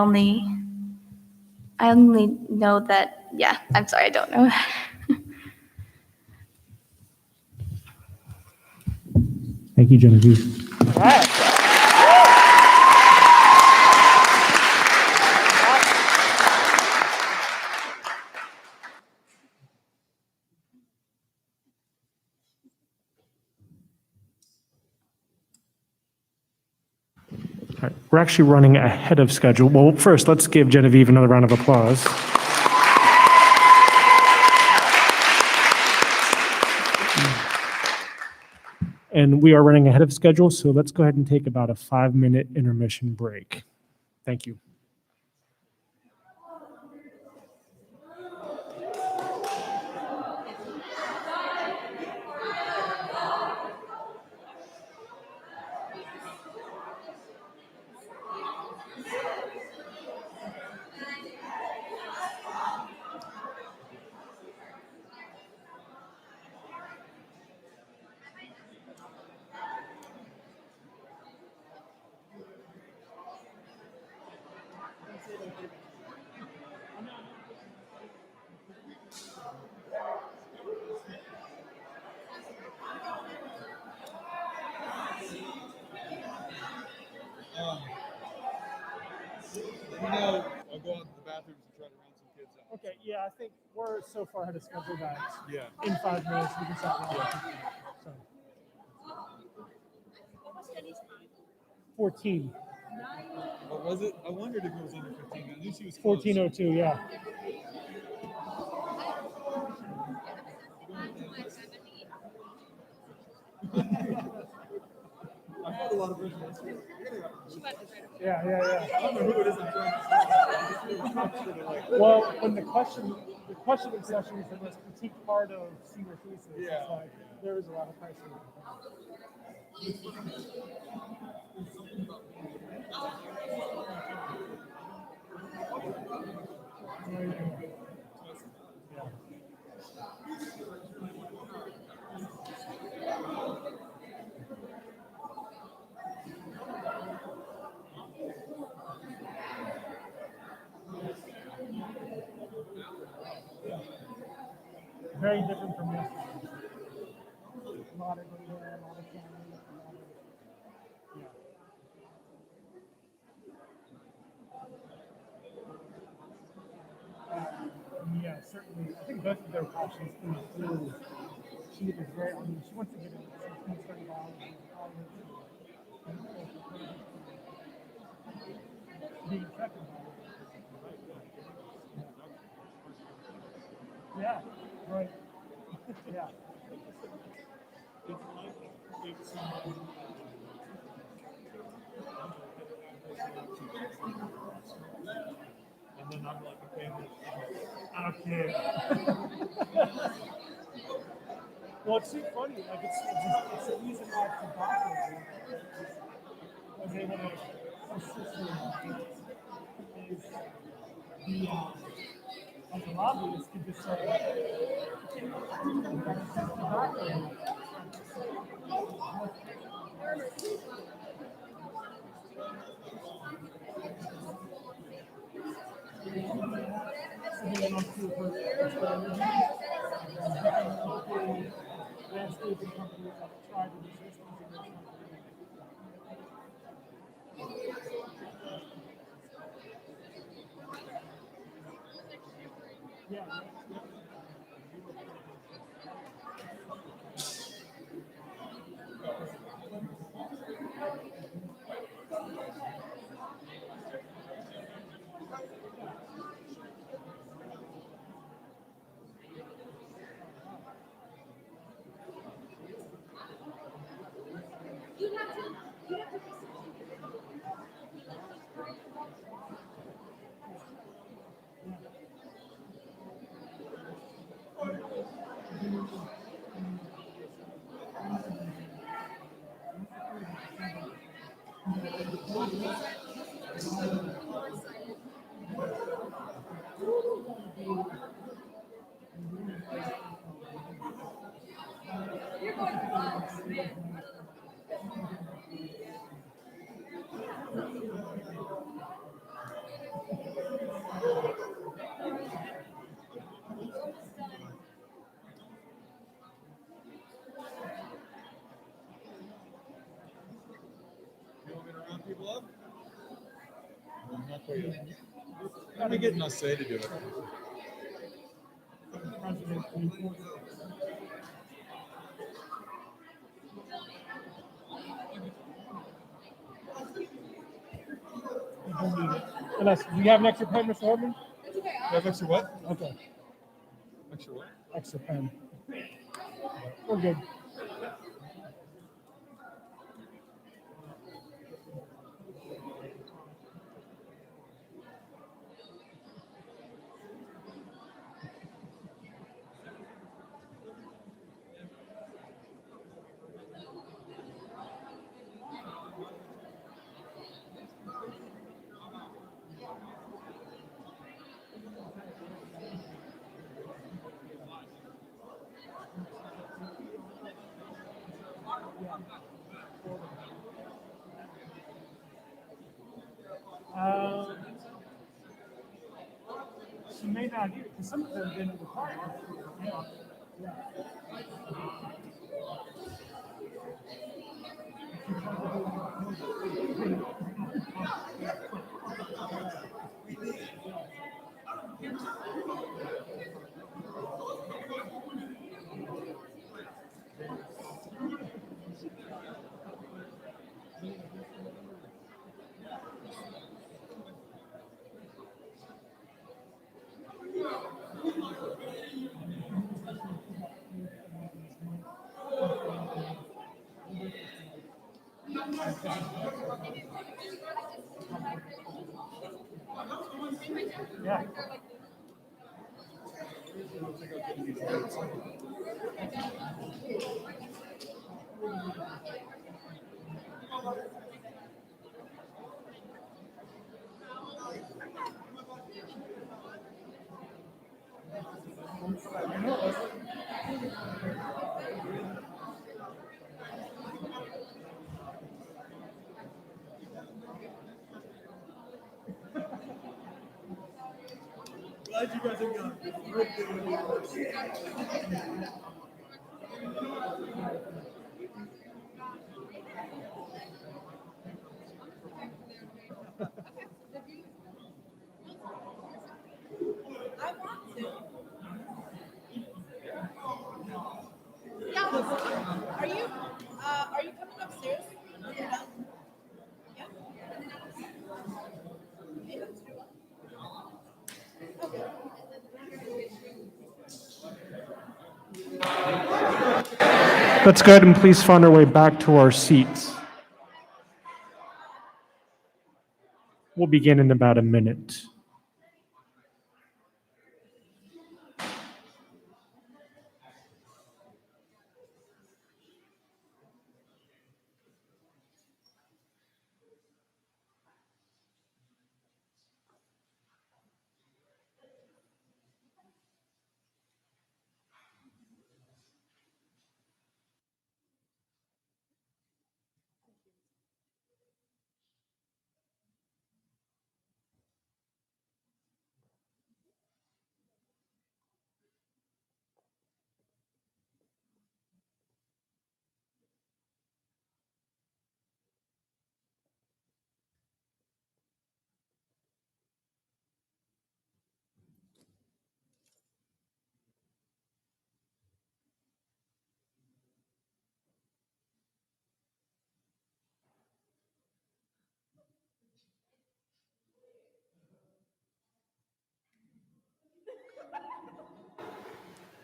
Speaker 6: only know that. Yeah, I'm sorry, I don't know.
Speaker 1: Thank you, Genevieve. All right, we're actually running ahead of schedule. Well, first, let's give Genevieve another round of applause. And we are running ahead of schedule, so let's go ahead and take about a 5-minute intermission break. Thank you.
Speaker 7: I'll go out to the bathrooms and try to round some kids out.
Speaker 1: Okay, yeah, I think we're so far ahead of schedule that in 5 minutes we can start running. So. 14.
Speaker 7: What was it? I wondered if it was under 15. I knew she was
Speaker 1: 14:02, yeah.
Speaker 7: I've had a lot of visuals.
Speaker 1: Yeah.
Speaker 7: I don't know who it is I'm trying to
Speaker 1: Well, when the questioning session is the most critique part of senior thesis,
Speaker 7: Yeah.
Speaker 1: it's like there is a lot of pressure. Very different from yesterday. A lot of data, a lot of counting, a lot of, yeah, certainly. I think both of their options came through. She was very, I mean, she wants to get into some study biology and being affected by it. Yeah, right. Yeah.
Speaker 7: And then I'm like, okay,
Speaker 1: Okay. Well, it's so funny. Like it's the reason why tobacco was able to persist in is the like the lobbyists could just say tobacco. Landscaping companies that try to resist these
Speaker 7: You want me to round people up? No, not quite yet. Let me get Nasay to do it.
Speaker 8: Unless, do you have an extra pen, Mr. Hartman?
Speaker 7: You have extra what?
Speaker 8: Okay,
Speaker 7: Extra what?
Speaker 8: extra pen. We're good. She may not, because some of them didn't require it. Yeah.
Speaker 7: Glad you guys are gone.
Speaker 2: Are you coming upstairs?
Speaker 1: Let's go ahead and please find our way back to our seats. We'll begin in about a minute.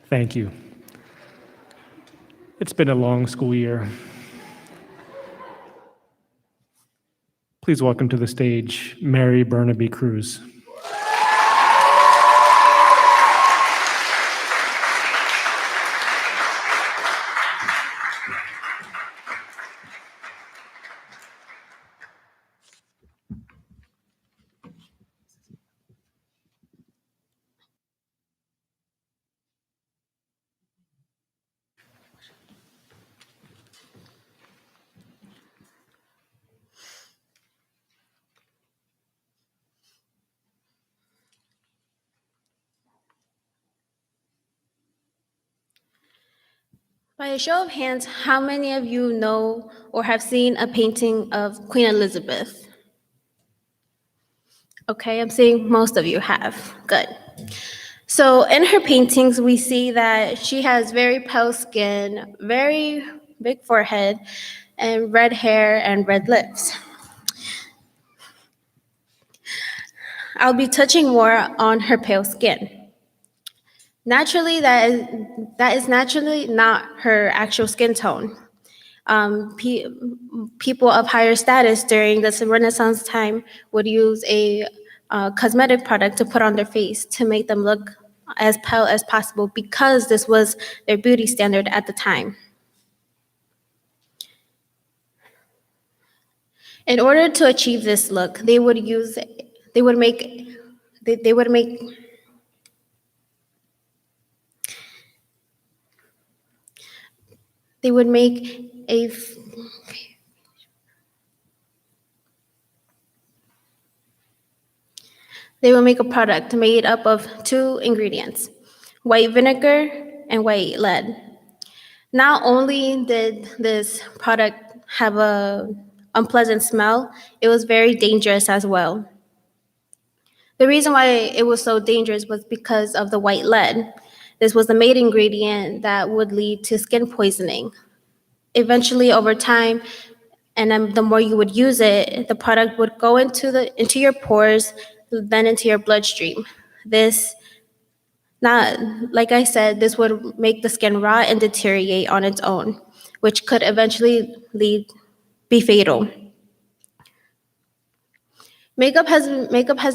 Speaker 1: Thank you. It's been a long school year. Please welcome to the stage Mary Burnaby Cruz.
Speaker 9: By a show of hands, how many of you know or have seen a painting of Queen Elizabeth? Okay, I'm seeing most of you have. Good. So in her paintings, we see that she has very pale skin, very big forehead, and red hair and red lips. I'll be touching more on her pale skin. Naturally, that is naturally not her actual skin tone. People of higher status during the Renaissance time would use a cosmetic product to put on their face to make them look as pale as possible because this was their beauty standard at the time. In order to achieve this look, they would make a They will make a product made up of two ingredients, white vinegar and white lead. Not only did this product have a unpleasant smell, it was very dangerous as well. The reason why it was so dangerous was because of the white lead. This was the main ingredient that would lead to skin poisoning. Eventually, over time, and then the more you would use it, the product would go into your pores, then into your bloodstream. This, not like I said, this would make the skin rot and deteriorate on its own, which could eventually be fatal. Makeup has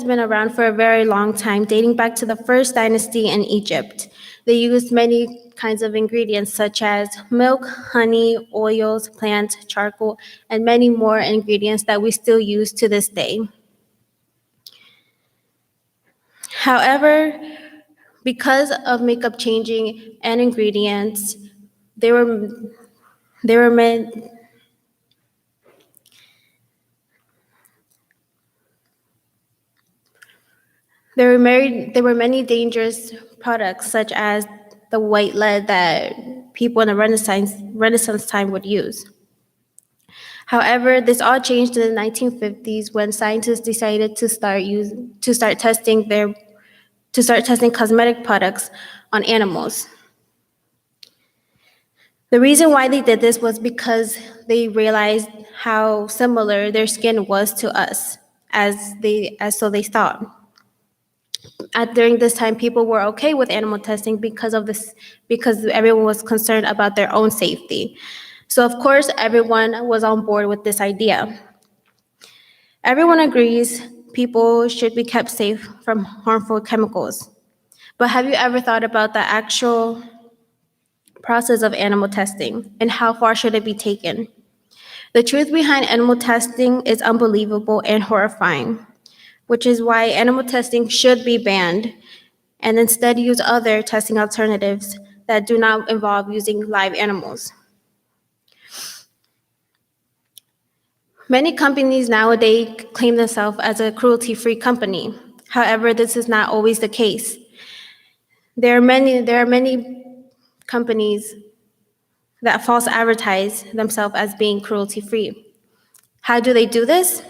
Speaker 9: been around for a very long time, dating back to the first dynasty in Egypt. They used many kinds of ingredients such as milk, honey, oils, plants, charcoal, and many more ingredients that we still use to this day. However, because of makeup changing and ingredients, they were meant There were many dangerous products, such as the white lead that people in the Renaissance time would use. However, this all changed in the 1950s when scientists decided to start testing cosmetic products on animals. The reason why they did this was because they realized how similar their skin was to us, so they thought. During this time, people were okay with animal testing because everyone was concerned about their own safety. So of course, everyone was on board with this idea. Everyone agrees people should be kept safe from harmful chemicals. But have you ever thought about the actual process of animal testing and how far should it be taken? The truth behind animal testing is unbelievable and horrifying, which is why animal testing should be banned and instead use other testing alternatives that do not involve using live animals. Many companies nowadays claim themselves as a cruelty-free company. However, this is not always the case. There are many companies that false advertise themselves as being cruelty-free. How do they do this?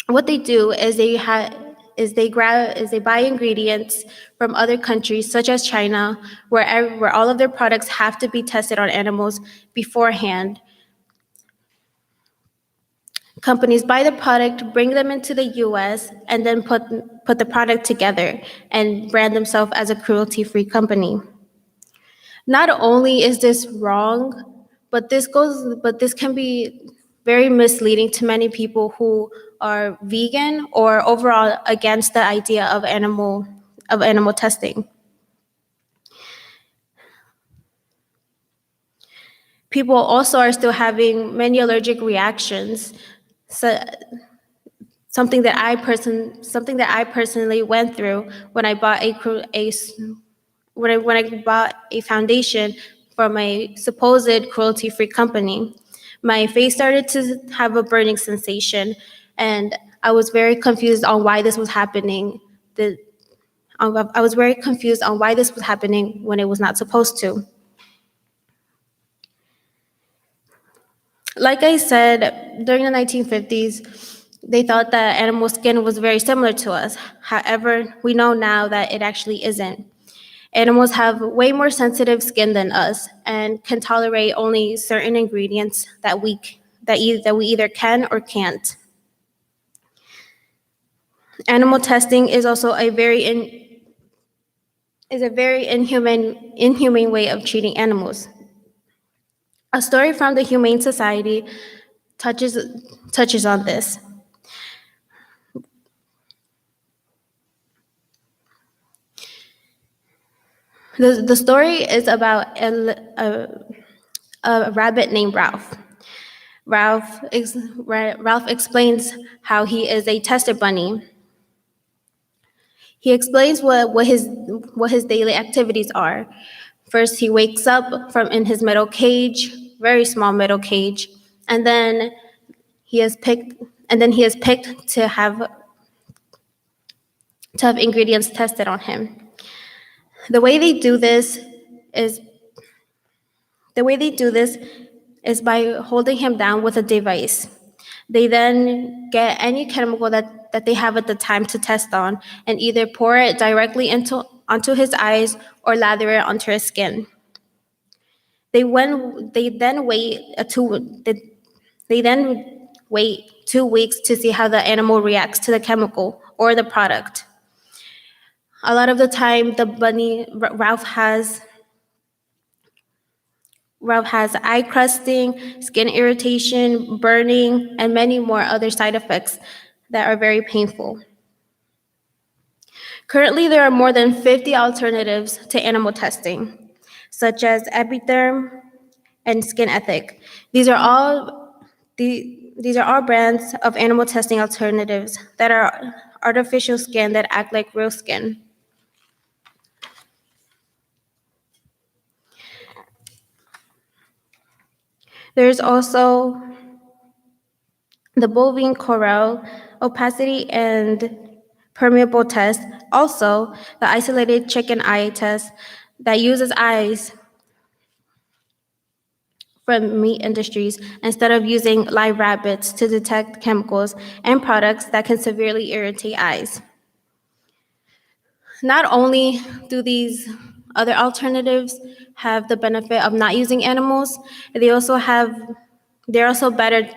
Speaker 9: What they do is they buy ingredients from other countries, such as China, where all of their products have to be tested on animals beforehand. Companies buy the product, bring them into the US, and then put the product together and brand themselves as a cruelty-free company. Not only is this wrong, but this can be very misleading to many people who are vegan or overall against the idea of animal testing. People also are still having many allergic reactions. So, something that I personally went through when I bought when I bought a foundation from a supposed cruelty-free company. My face started to have a burning sensation, and I was very confused on why this was happening. I was very confused on why this was happening when it was not supposed to. Like I said, during the 1950s, they thought that animal skin was very similar to us. However, we know now that it actually isn't. Animals have way more sensitive skin than us and can tolerate only certain ingredients that we either can or can't. Animal testing is also a very inhumane way of treating animals. A story from the Humane Society touches on this. The story is about a rabbit named Ralph. Ralph explains how he is a tester bunny. He explains what his daily activities are. First, he wakes up from in his metal cage, very small metal cage, and then he is picked to have ingredients tested on him. The way they do this is by holding him down with a device. They then get any chemical that they have at the time to test on and either pour it directly onto his eyes or lather it onto his skin. They then wait 2 weeks to see how the animal reacts to the chemical or the product. A lot of the time, Ralph has eye crusting, skin irritation, burning, and many more other side effects that are very painful. Currently, there are more than 50 alternatives to animal testing, such as Epitherm and Skin Ethic. These are all brands of animal testing alternatives that are artificial skin that act like real skin. There's also the bovine corral opacity and permeable test, also the isolated chicken eye test that uses eyes from meat industries instead of using live rabbits to detect chemicals and products that can severely irritate eyes. Not only do these other alternatives have the benefit of not using animals, they're also better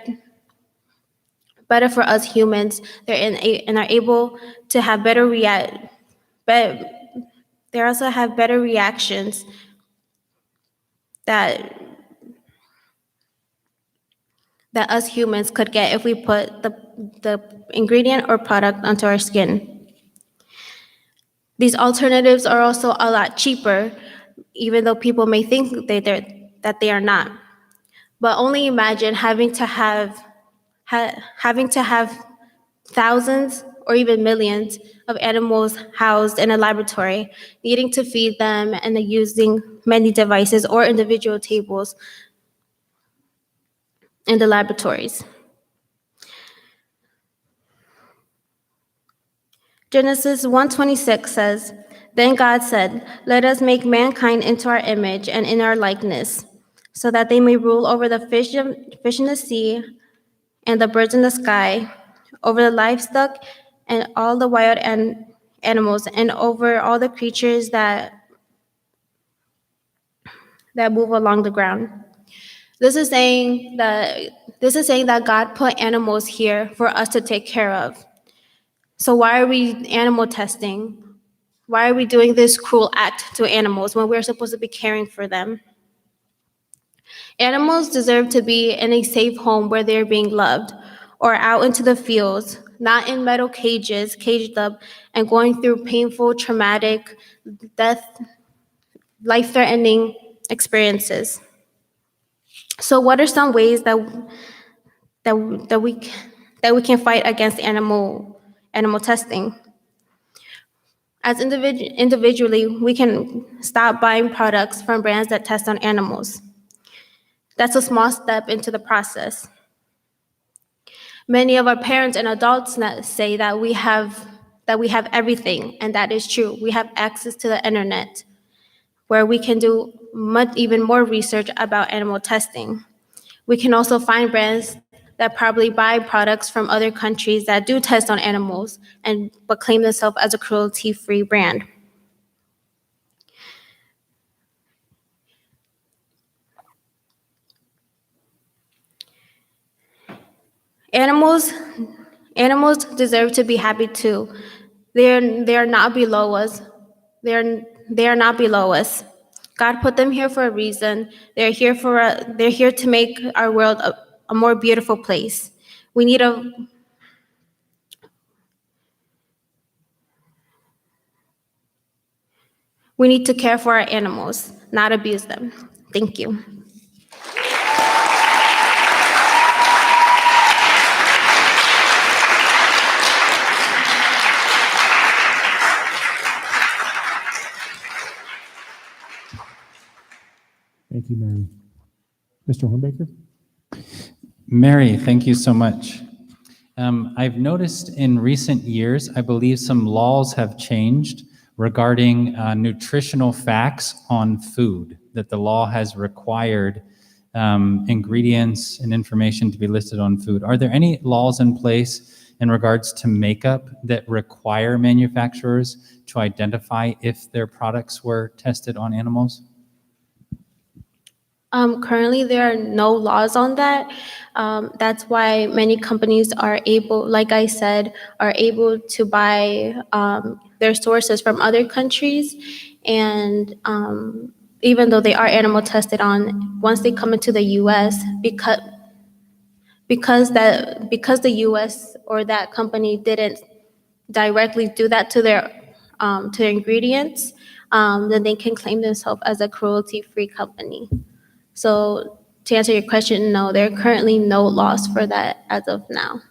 Speaker 9: for us humans. And are able to have they also have better reactions that us humans could get if we put the ingredient or product onto our skin. These alternatives are also a lot cheaper, even though people may think that they are not. But only imagine having to have thousands or even millions of animals housed in a laboratory, needing to feed them and using many devices or individual tables in the laboratories. Genesis 1:26 says, "Then God said, 'Let us make mankind into our image and in our likeness, so that they may rule over the fish in the sea and the birds in the sky, over the livestock and all the wild animals, and over all the creatures that move along the ground.'" This is saying that God put animals here for us to take care of. So why are we animal testing? Why are we doing this cruel act to animals when we're supposed to be caring for them? Animals deserve to be in a safe home where they're being loved, or out into the fields, not in metal cages, caged up, and going through painful, traumatic, life-threatening experiences. So what are some ways that we can fight against animal testing? As individually, we can stop buying products from brands that test on animals. That's a small step into the process. Many of our parents and adults say that we have everything, and that is true. We have access to the internet, where we can do even more research about animal testing. We can also find brands that probably buy products from other countries that do test on animals but claim themselves as a cruelty-free brand. Animals deserve to be happy too. They are not below us. They are not below us. God put them here for a reason. They're here to make our world a more beautiful place. We need to care for our animals, not abuse them. Thank you.
Speaker 1: Thank you, Mary. Mr. Hornbaker?
Speaker 3: Mary, thank you so much. I've noticed in recent years, I believe some laws have changed regarding nutritional facts on food, that the law has required ingredients and information to be listed on food. Are there any laws in place in regards to makeup that require manufacturers to identify if their products were tested on animals?
Speaker 9: Currently, there are no laws on that. That's why many companies are able, like I said, are able to buy their sources from other countries. And even though they are animal tested on, once they come into the U.S., because the U.S. or that company didn't directly do that to their ingredients, then they can claim themselves as a cruelty-free company. So to answer your question, no, there are currently no laws for that as of now.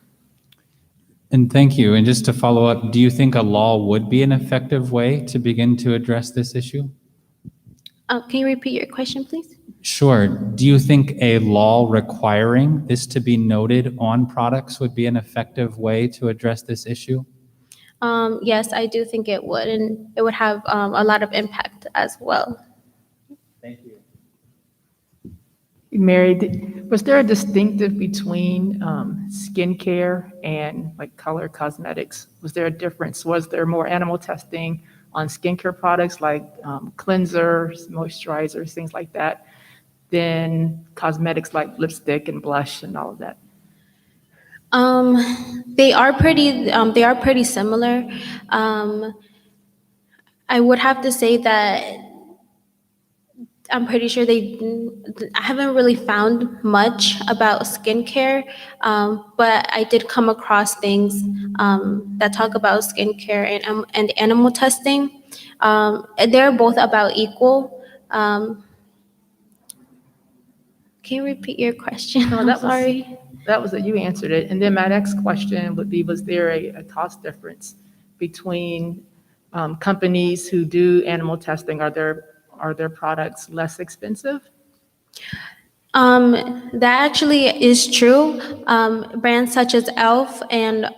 Speaker 3: And thank you. And just to follow up, do you think a law would be an effective way to begin to address this issue?
Speaker 9: Can you repeat your question, please?
Speaker 3: Sure. Do you think a law requiring this to be noted on products would be an effective way to address this issue?
Speaker 9: Yes, I do think it would, and it would have a lot of impact as well.
Speaker 3: Thank you.
Speaker 4: Mary, was there a distinctive between skincare and like color cosmetics? Was there a difference? Was there more animal testing on skincare products like cleansers, moisturizers, things like that, than cosmetics like lipstick and blush and all of that?
Speaker 9: They are pretty similar. I would have to say that I'm pretty sure I haven't really found much about skincare, but I did come across things that talk about skincare and animal testing. And they're both about equal. Can you repeat your question?
Speaker 4: No,
Speaker 9: I'm sorry.
Speaker 4: That was it. You answered it. And then my next question would be, was there a cost difference between companies who do animal testing? Are their products less expensive?
Speaker 9: That actually is true. Brands such as Elf and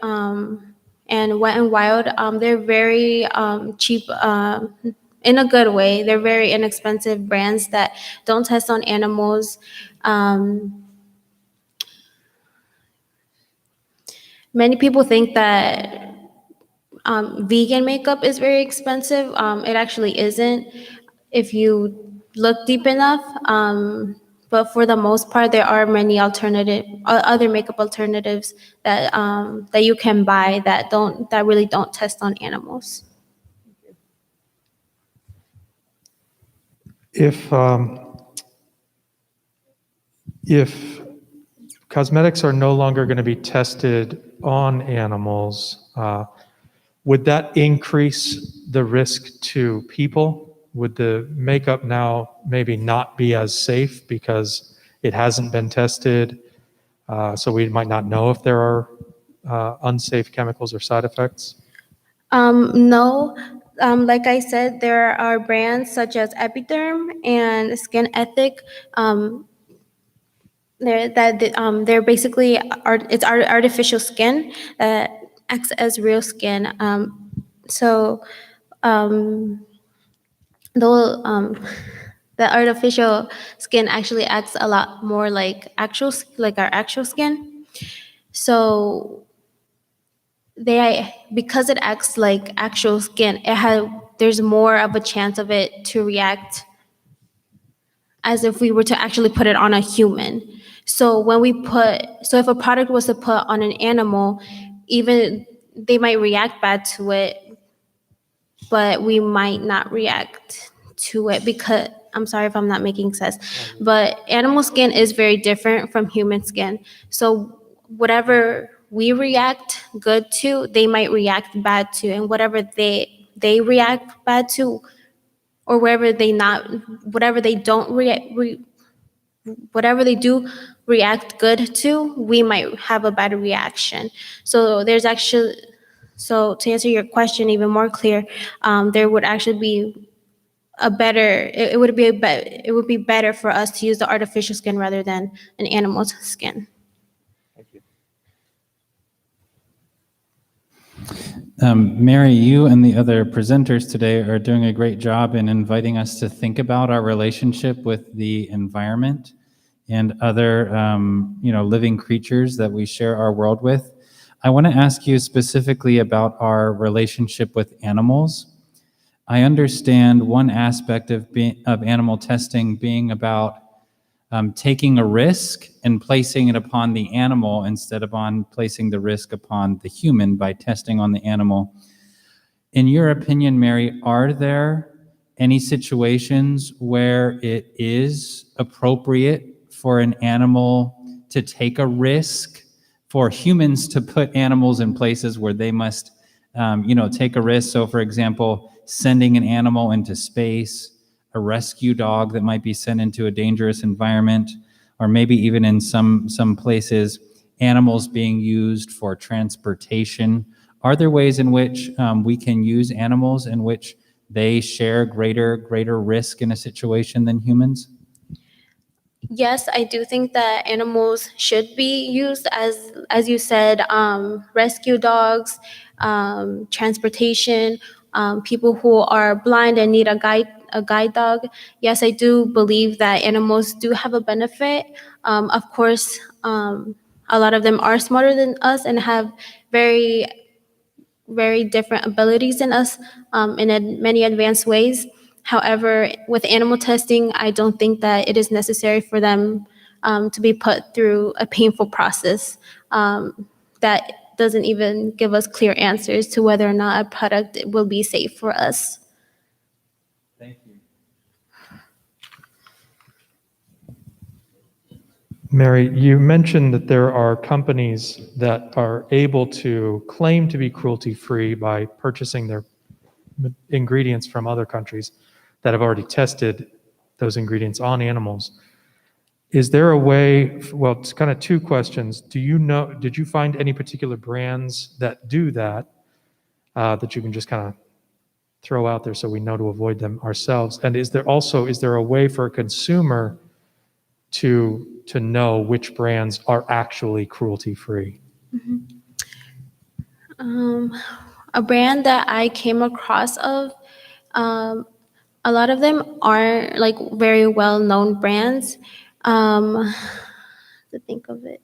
Speaker 9: Wet n Wild, they're very cheap in a good way. They're very inexpensive brands that don't test on animals. Many people think that vegan makeup is very expensive. It actually isn't if you look deep enough. But for the most part, there are many other makeup alternatives that you can buy that really don't test on animals.
Speaker 5: If cosmetics are no longer going to be tested on animals, would that increase the risk to people? Would the makeup now maybe not be as safe because it hasn't been tested? So we might not know if there are unsafe chemicals or side effects?
Speaker 9: No. Like I said, there are brands such as Epiderm and Skin Ethic. They're basically it's artificial skin that acts as real skin. So they'll the artificial skin actually acts a lot more like like our actual skin. So because it acts like actual skin, there's more of a chance of it to react as if we were to actually put it on a human. So if a product was to put on an animal, even they might react bad to it, but we might not react to it because, I'm sorry if I'm not making sense, but animal skin is very different from human skin. So whatever we react good to, they might react bad to, and whatever they react bad to, or whatever they don't whatever they do react good to, we might have a bad reaction. So to answer your question even more clear, there would actually be it would be better for us to use the artificial skin rather than an animal's skin.
Speaker 3: Mary, you and the other presenters today are doing a great job in inviting us to think about our relationship with the environment and other, living creatures that we share our world with. I want to ask you specifically about our relationship with animals. I understand one aspect of animal testing being about taking a risk and placing it upon the animal instead of placing the risk upon the human by testing on the animal. In your opinion, Mary, are there any situations where it is appropriate for an animal to take a risk, for humans to put animals in places where they must, take a risk? So, for example, sending an animal into space, a rescue dog that might be sent into a dangerous environment, or maybe even in some places, animals being used for transportation. Are there ways in which we can use animals in which they share greater risk in a situation than humans?
Speaker 9: Yes, I do think that animals should be used as you said, rescue dogs, transportation, people who are blind and need a guide dog. Yes, I do believe that animals do have a benefit. Of course, a lot of them are smarter than us and have very, very different abilities than us, in many advanced ways. However, with animal testing, I don't think that it is necessary for them to be put through a painful process that doesn't even give us clear answers to whether or not a product will be safe for us.
Speaker 3: Thank you.
Speaker 5: Mary, you mentioned that there are companies that are able to claim to be cruelty-free by purchasing their ingredients from other countries that have already tested those ingredients on animals. Is there a way, well, it's kind of two questions. Did you find any particular brands that do that, that you can just kind of throw out there so we know to avoid them ourselves? And is there a way for a consumer to know which brands are actually cruelty-free?
Speaker 9: A brand that I came across a lot of them are like very well-known brands. To think of it,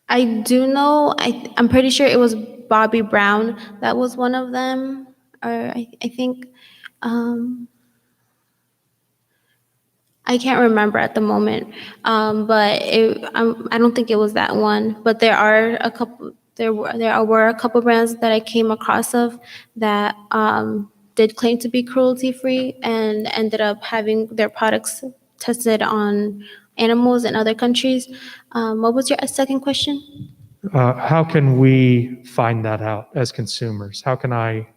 Speaker 9: I do know. I'm pretty sure it was Bobby Brown that was one of them, or I think. I can't remember at the moment, but I don't think it was that one. But there are a couple. There were a couple brands that I came across of that did claim to be cruelty-free and ended up having their products tested on animals in other countries. What was your second question?
Speaker 5: How can we find that out as consumers? How can I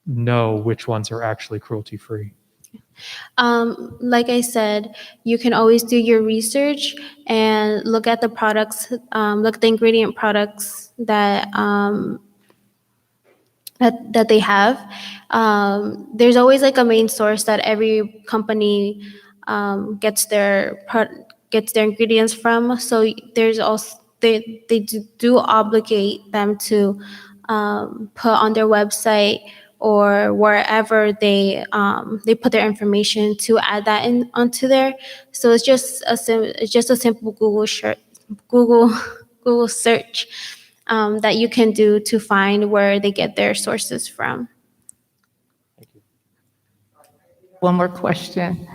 Speaker 5: know which ones are actually cruelty-free?
Speaker 9: Like I said, you can always do your research and look at the products, look at the ingredient products that that they have. There's always like a main source that every company gets their ingredients from. So there's also they do obligate them to put on their website or wherever they put their information to add that in onto there. So it's just a simple Google Google search that you can do to find where they get their sources from.
Speaker 4: One more question.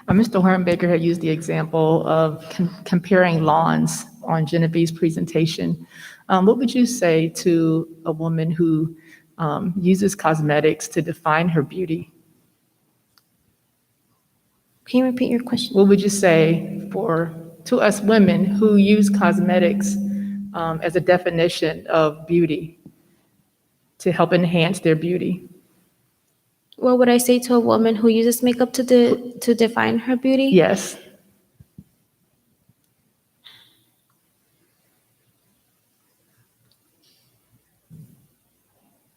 Speaker 4: Mr. Hornbaker had used the example of comparing lawns on Genevieve's presentation. What would you say to a woman who uses cosmetics to define her beauty?
Speaker 9: Can you repeat your question?
Speaker 4: What would you say to us women who use cosmetics as a definition of beauty to help enhance their beauty?
Speaker 9: What would I say to a woman who uses makeup to define her beauty?
Speaker 4: Yes.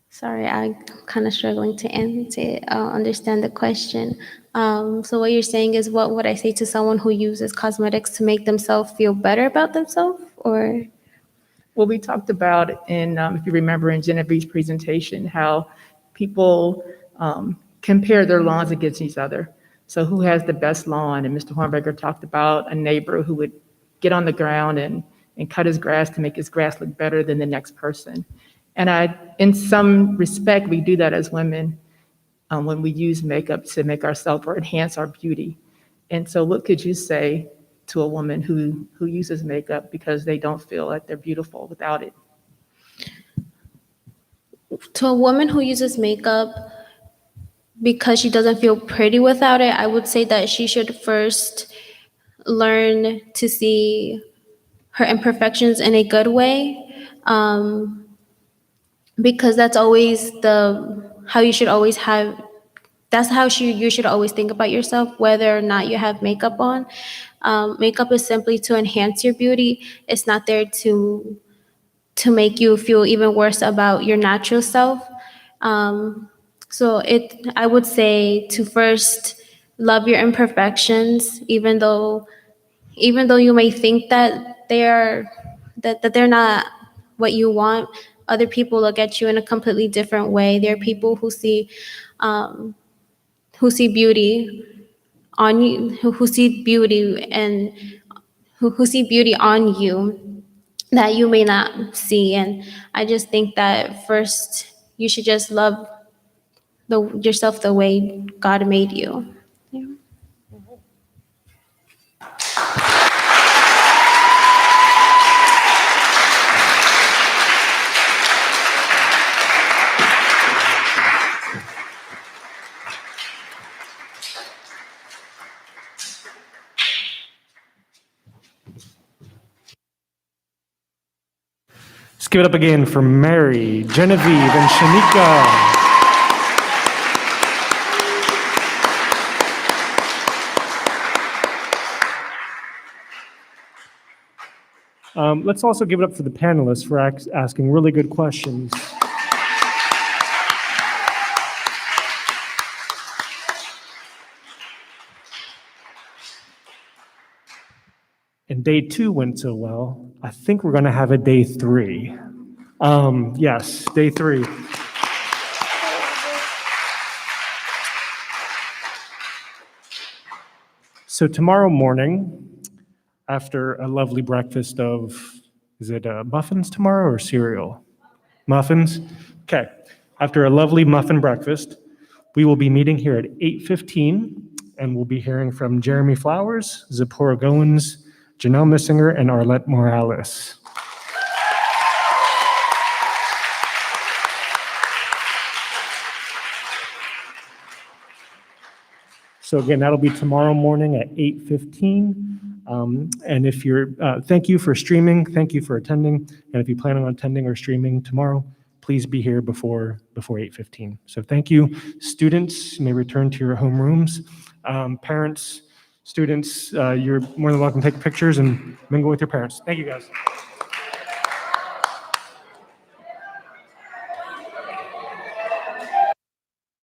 Speaker 9: Sorry, I'm kind of struggling to understand the question. So what you're saying is, what would I say to someone who uses cosmetics to make themselves feel better about themselves, or?
Speaker 4: Well, we talked about if you remember in Genevieve's presentation, how people compare their lawns against each other. So who has the best lawn? And Mr. Hornberger talked about a neighbor who would get on the ground and cut his grass to make his grass look better than the next person. And in some respect, we do that as women when we use makeup to make ourselves or enhance our beauty. And so what could you say to a woman who uses makeup because they don't feel like they're beautiful without it?
Speaker 9: To a woman who uses makeup because she doesn't feel pretty without it, I would say that she should first learn to see her imperfections in a good way, because that's always how you should always have. That's how you should always think about yourself, whether or not you have makeup on. Makeup is simply to enhance your beauty. It's not there to make you feel even worse about your natural self. I would say to first love your imperfections, even though you may think that they're not what you want. Other people look at you in a completely different way. There are people who see beauty on you, who see beauty and who see beauty on you that you may not see. And I just think that first you should just love yourself the way God made you. Yeah.
Speaker 1: Let's give it up again for Mary, Genevieve, and Shanika. Let's also give it up for the panelists for asking really good questions. And day 2 went so well, I think we're going to have a day 3. Yes, day 3. So tomorrow morning, after a lovely breakfast of, is it muffins tomorrow or cereal? Muffins? Okay. After a lovely muffin breakfast, we will be meeting here at 8:15, and we'll be hearing from Jeremy Flowers, Zipporah Goins, Janelle Missinger, and Arlette Morales. So again, that'll be tomorrow morning at 8:15. And if you're, thank you for streaming, thank you for attending. And if you plan on attending or streaming tomorrow, please be here before 8:15. So thank you. Students, you may return to your homerooms. Parents, students, you're more than welcome to take pictures and mingle with your parents. Thank you, guys.